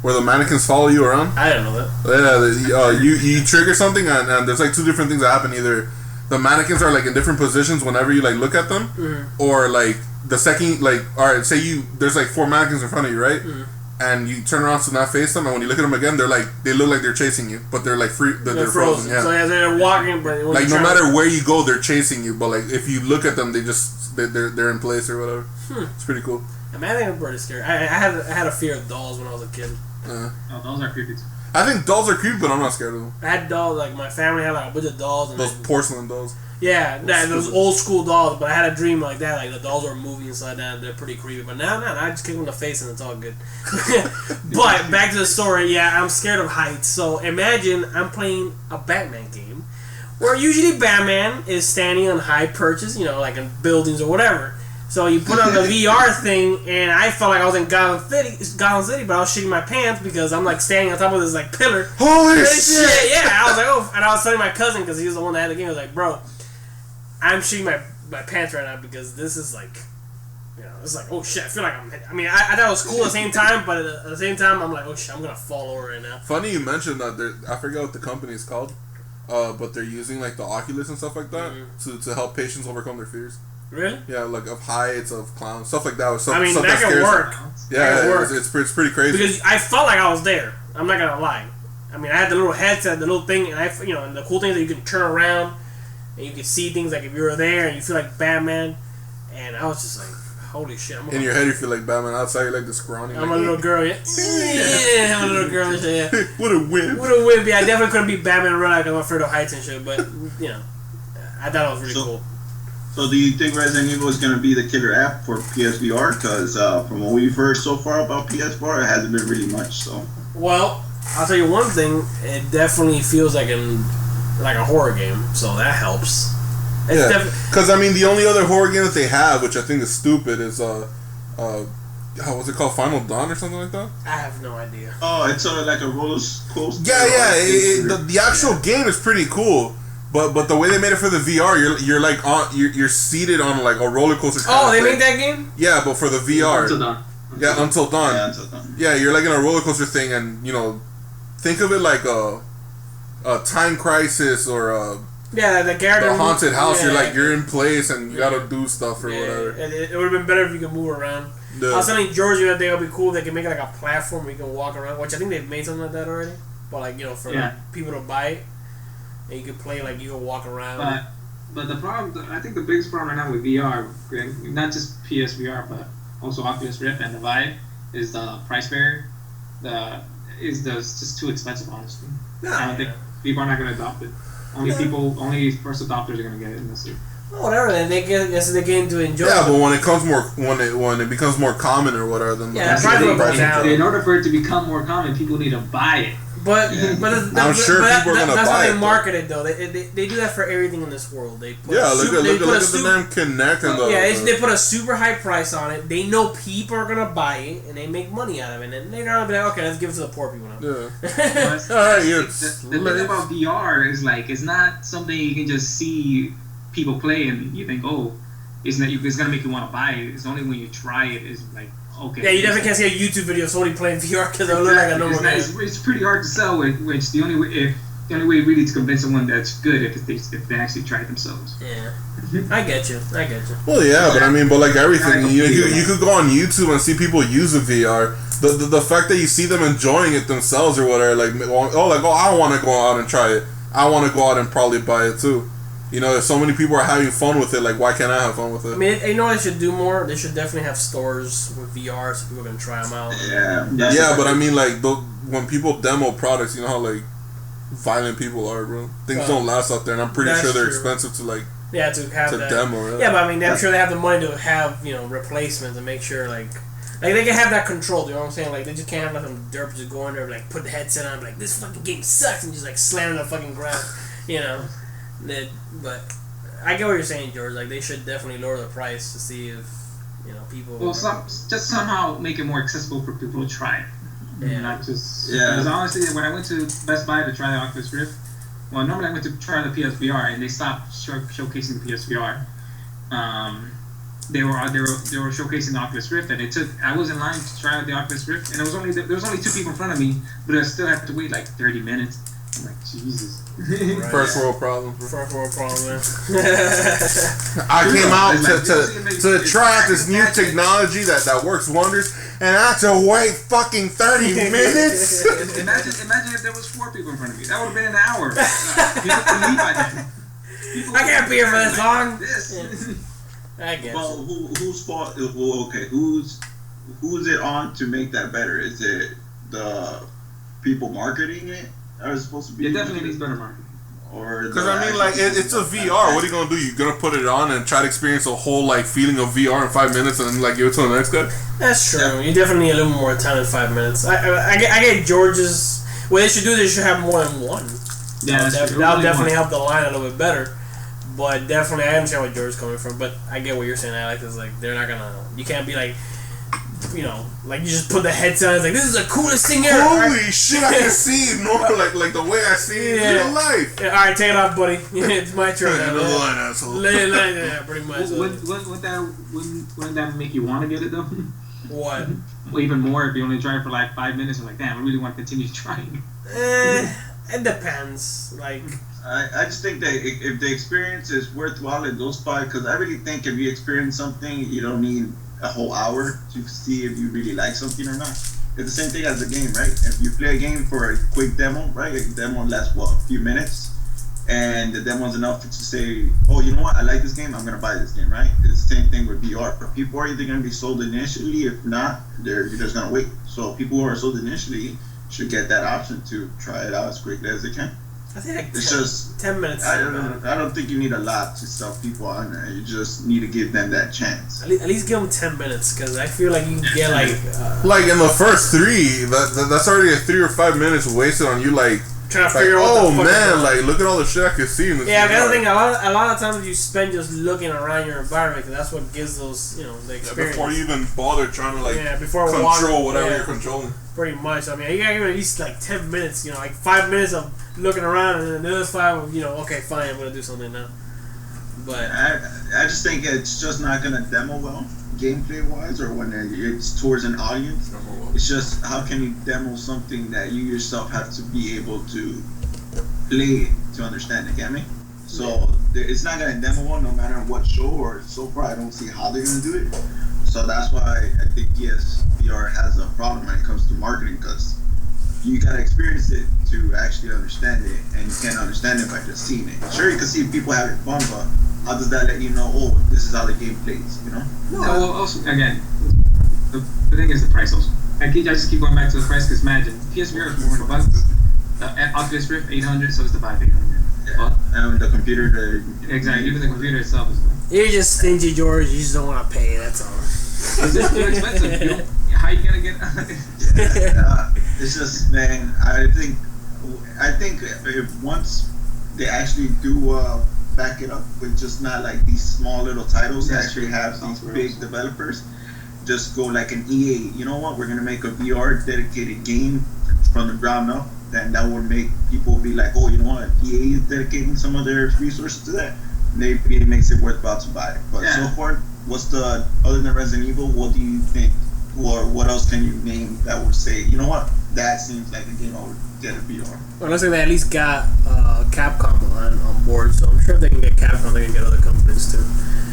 where the mannequins follow you around? I didn't know that. Yeah, you trigger something and there's like two different things that happen. Either the mannequins are like in different positions whenever you like look at them, or like the second alright, say there's like 4 mannequins in front of you, right? And you turn around to not face them, and when you look at them again, they look like they're chasing you, but they're like they're frozen. Yeah. So they're walking, but like no matter where you go, they're chasing you. But like if you look at them, they're in place or whatever. It's pretty cool. I mean, I think I'm pretty scared. I had a fear of dolls when I was a kid. Oh, dolls are creepy too. I think dolls are creepy, but I'm not scared of them. I had dolls, like my family had like a bunch of dolls. And those porcelain dolls. Yeah, those old school dolls. But I had a dream like that, like the dolls were moving inside that. They're pretty creepy. But now I just kick them in the face and it's all good. But back to the story. Yeah, I'm scared of heights. So imagine I'm playing a Batman game, where usually Batman is standing on high perches, like in buildings or whatever. So you put on the VR thing, and I felt like I was in Gotham City, but I was shitting my pants because I'm like standing on top of this like pillar. Holy shit! Yeah, I was like, oh, and I was telling my cousin because he was the one that had the game. I was like, bro, I'm shitting my pants right now because this is like, you know, it's like, oh shit, I feel like I mean, I thought it was cool at the same time, but at the same time, I'm like, oh shit, I'm gonna fall over right now. Funny you mentioned that. I forget what the company is called, but they're using like the Oculus and stuff like that to help patients overcome their fears. Really? Yeah, like of heights, of clowns, stuff like that. I mean, that can work. Yeah, it's pretty crazy. Because I felt like I was there. I'm not gonna lie. I mean, I had the little headset, the little thing, and and the cool thing is that you can turn around and you can see things like if you were there and you feel like Batman. And I was just like, holy shit! In your head, you feel like Batman. Outside, you're like the scrawny. I'm a little girl, yeah. Yeah, I'm a little girl, yeah. What a whip! What a whip! Yeah, I definitely couldn't be Batman in real life because I'm afraid of heights and shit. But I thought it was really cool. So do you think Resident Evil is going to be the killer app for PSVR? Because from what we've heard so far about PS4, it hasn't been really much. So. Well, I'll tell you one thing. It definitely feels like a horror game, so that helps. Because I mean, the only other horror game that they have, which I think is stupid, is what's it called, Final Dawn or something like that? I have no idea. Oh, it's like a roller coaster. Yeah. The actual game is pretty cool. But the way they made it for the VR, you're like you're seated on like a roller coaster. Oh, they made that game? Yeah, but for the VR. Until Dawn. Yeah, Until Dawn. Yeah, Until Dawn. Yeah, you're like in a roller coaster thing, and think of it like a Time Crisis or the character. The haunted house. Yeah, you're in place and you gotta do stuff or whatever. It would have been better if you could move around. Yeah. I was telling George that day it would be cool if they could make like a platform where you can walk around, which I think they've made something like that already. But like for people to buy it. And you can play you can walk around. But the problem, I think the biggest problem right now with VR, not just PSVR, but also Oculus Rift and the Vive, is the price barrier. It's just too expensive, honestly. I don't think people are not going to adopt it. Only first adopters are going to get it in this year. Oh, whatever. Then they get to enjoy. Yeah, but when it becomes more common or whatever, then in order for it to become more common, people need to buy it. But I'm sure people are gonna buy it. That's how they market it, though. They do that for everything in this world. They put look at the name Connect and they put a super high price on it. They know people are gonna buy it, and they make money out of it. And they're gonna be like, okay, let's give it to the poor people now. Yeah. The thing about VR is it's not something you can just see people play and you think, oh, it's gonna make you want to buy it. It's only when you try it is like. Okay. Yeah, you definitely can't see a YouTube video of somebody playing VR because it will look like a normal game. It's pretty hard to sell. Which the only way really to convince someone that's good if they actually try it themselves. Yeah, I get you. Well, yeah, but I mean, like everything, you could go on YouTube and see people use a VR. The fact that you see them enjoying it themselves or whatever, I want to go out and try it. I want to go out and probably buy it too. If so many people are having fun with it, why can't I have fun with it? I mean, they should do more? They should definitely have stores with VR so people can try them out. Yeah, but I mean, when people demo products, you know how, violent people are, bro. Things don't last out there, and I'm pretty sure they're expensive to, to have to that. demo, right? Yeah, but I mean, I'm sure they have the money to have, replacements and make sure, they can have that control, you know what I'm saying? They just can't have some derp just go in there, put the headset on, this fucking game sucks, and just, slam the fucking ground, But I get what you're saying, George. They should definitely lower the price to see if people. Well, just somehow make it more accessible for people to try. Yeah. Not just because honestly, when I went to Best Buy to try the Oculus Rift, normally I went to try the PSVR and they stopped showcasing the PSVR. They were showcasing the Oculus Rift, and I was in line to try out the Oculus Rift, and there was only 2 people in front of me, but I still had to wait 30 minutes. I'm like, Jesus. Right. First world problem. Man. I came out to try out this new technology that works wonders, and I had to wait fucking 30 minutes. Imagine if there was 4 people in front of me. That would have been an hour. People could leave by then. I can't be here for this long. I guess. Well, whose fault? Well, okay, who's it on to make that better? Is it the people marketing it? Are supposed to be? It definitely needs better marketing. Because it's a VR. What are you gonna do? You're gonna put it on and try to experience a whole feeling of VR in 5 minutes, and then give it to the next guy? That's true. Yeah. You definitely need a little more time than 5 minutes. I get George's. What they should do, they should have more than one. Yeah, that'll definitely help the line a little bit better. But definitely, I understand where George's coming from. But I get what you're saying, Alex. Is like they're not gonna. You can't be like, you know, like you just put the headset on. It's like this is the coolest thing ever. Holy shit! I can see it normal, like the way I see it in real life. Yeah, all right, take it off, buddy. It's my turn. Line, asshole. Yeah, pretty much. Wouldn't that make you want to get it though? What? Well, even more if you only try it for like 5 minutes. You're like, damn, I really want to continue trying. It depends. Like. I just think that if the experience is worthwhile in those five, because I really think if you experience something, you don't need a whole hour to see if you really like something or not. It's the same thing as a game, right? If you play a game for a quick demo, right? A demo lasts, a few minutes, and the demo's enough to say, oh, you know what? I like this game. I'm going to buy this game, right? It's the same thing with VR. People are either going to be sold initially. If not, you're just going to wait. So people who are sold initially should get that option to try it out as quickly as they can. I think like it's just 10 minutes. I don't think you need a lot to sell people on there. You just need to give them that chance. At least give them 10 minutes, because I feel like you can get like in the first 3, that's already 3 or 5 minutes wasted on you, like trying to figure out. Oh man, like look at all the shit I can see in this. Yeah, the other thing, a lot of times you spend just looking around your environment, because that's what gives those, you know, the experience. Before you even bother trying to control whatever you're controlling. Pretty much. I mean, you gotta give it at least like 10 minutes. You know, like 5 minutes of looking around, and then the other 5 of, you know, okay, fine, I'm gonna do something now. But I just think it's just not gonna demo well, gameplay wise, or when it's towards an audience. It's just how can you demo something that you yourself have to be able to play to understand it, get me? So it's not gonna demo well no matter what show, or so far I don't see how they're gonna do it. So that's why I think yes, VR has a problem when it comes to marketing, because you gotta experience it to actually understand it, and you can't understand it by just seeing it. Sure, you can see people having fun, but how does that let you know? Oh, this is how the game plays, you know? No, well, also again, the thing is the price also. I just keep going back to the price, because imagine PSVR is $400. The Oculus Rift $800, so is the Vive $800. Yeah. Well, and the computer, exactly, even the computer itself is. You're just stingy, George. You just don't want to pay. That's all. It's just too expensive. How you gonna get? It's just, man. I think if once they actually do back it up with just not like these small little titles that actually have these big developers, just go like an EA. You know what? We're gonna make a VR dedicated game from the ground up. Then that would make people be like, oh, you know what? EA is dedicating some of their resources to that. Maybe it makes it worthwhile to buy it. But so far, what's the other than Resident Evil? What do you think, or what else can you name that would say, you know what? That seems like a game I would get a VR. Well, looks like they at least got Capcom on board, so I'm sure if they can get Capcom, they can get other companies too.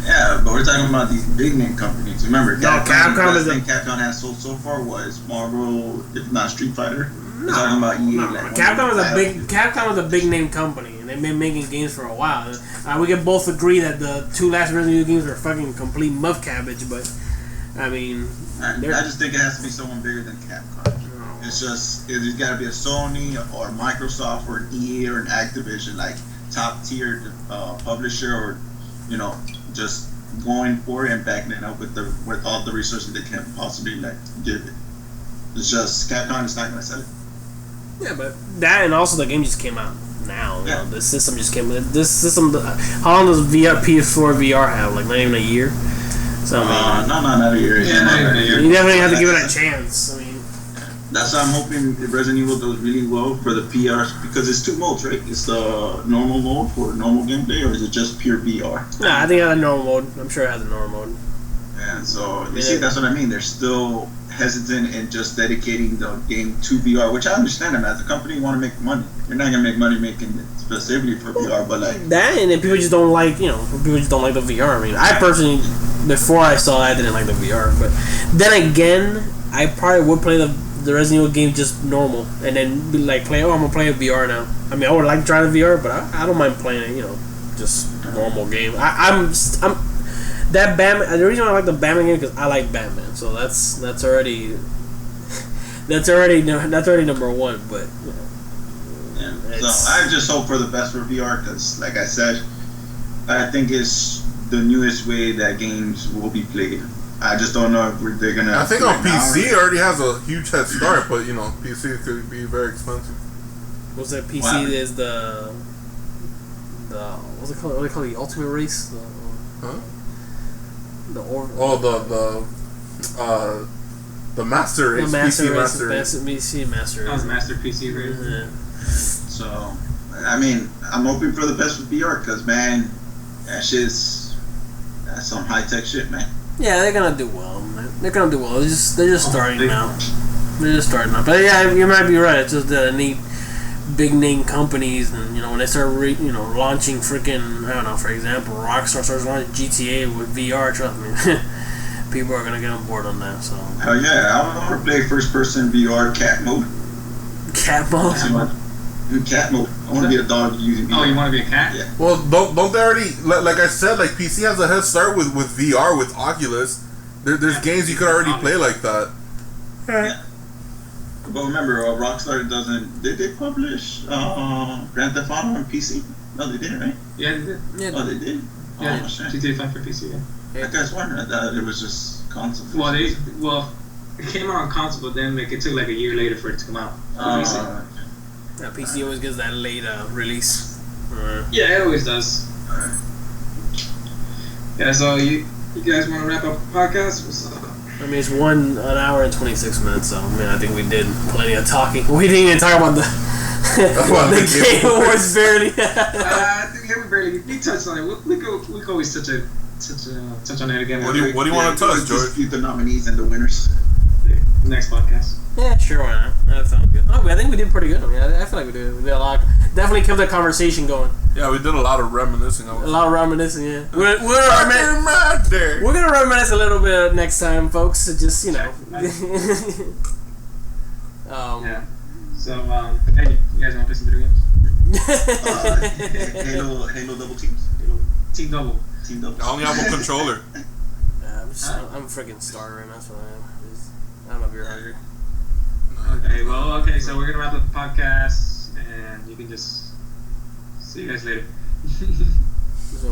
Yeah, but we're talking about these big name companies. Remember, Capcom is the thing Capcom has sold so far was Marvel, if not Street Fighter. We're talking about EA. Like Capcom is a big name company, and they've been making games for a while. We can both agree that the 2 last Resident Evil games are fucking complete muff cabbage, but I mean, I just think it has to be someone bigger than Capcom. It's got to be a Sony or a Microsoft or an EA or an Activision, like top tier publisher, or you know, just going for it and backing it up with all the resources they can possibly like give it. It's just Capcom is not going to sell it. Yeah, but that, and also the game just came out now. You know, the system just came out. This system, how long does PS4 VR have? Like not even a year. So not a year. Yeah, not even a year. You definitely have to give it a chance. I mean, that's why I'm hoping Resident Evil does really well for the PR, because it's 2 modes, right? It's the normal mode for normal gameplay, or is it just pure VR? Nah, I think it has a normal mode. I'm sure it has a normal mode. Yeah, so you see, that's what I mean. They're still hesitant in just dedicating the game to VR, which I understand them. As a company, you want to make money. You're not gonna make money making it specifically for VR, but like that, and then people just don't like, people just don't like the VR. I mean, I personally, before I saw it, I didn't like the VR, but then again, I probably would play the Resident Evil game just normal, and then be like, I'm gonna play a VR now. I mean, I would like to try the VR, but I don't mind playing it, just normal game. I'm that Batman. The reason I like the Batman game is because I like Batman, so that's already number one. But so I just hope for the best for VR, because, like I said, I think it's the newest way that games will be played. I just don't know if they're gonna. I think on PC it already has a huge head start, but PC could be very expensive. What's that? PC is what's it called? What do they call it? The Ultimate Race? Huh? The Master Race. PC Master Race. Master That Race. was Master PC Race. Yeah. So, I mean, I'm hoping for the best with VR because, man, that's some high tech shit, man. Yeah, they're gonna do well, man. They're gonna do well. They're just starting now. They're just starting out. But yeah, you might be right. It's just neat, big name companies, and when they start launching freaking, I don't know, for example, Rockstar starts launching GTA with VR. Trust me, people are gonna get on board on that. So. Hell yeah, I want to play first person VR cat mode. Cat mode. Cat mode. I want to be a dog using VR. Oh, you want to be a cat? Yeah. Well, don't they already? Like I said, like PC has a head start with VR with Oculus. There's games you could already play like that. Yeah. But remember, Rockstar doesn't. Did they publish Grand Theft Auto on PC? No, they didn't, right? Yeah, they did. Yeah. Oh, they did. Yeah, Oh shit. GTA 5 for PC. Yeah. I guess wondering that it was just console. Well, it came out on console, but then it took like a year later for it to come out. Yeah, PC always gets that late release. Yeah, it always does. Yeah, so you guys want to wrap up the podcast? What's up? I mean, it's 1 hour and 26 minutes, so I think we did plenty of talking. We didn't even talk about the Game Awards barely. I think we touched on it. We could always touch on it again. What do you want to touch, George? Dispute the nominees and the winners. Next podcast. Yeah, sure, why not? That sounds good. I think we did pretty good. I mean, I feel like we did a lot. Definitely kept the conversation going. Yeah, we did a lot of reminiscing. A lot of reminiscing, yeah. We're gonna reminisce a little bit next time, folks. So just, Yeah. So, hey, you guys want to play some video games? Halo double teams. Team Double. Team double. I only have one controller. I'm freaking starved right now, so I'm a beer hungry. Okay, so we're gonna wrap up the podcast, and you can just see you guys later.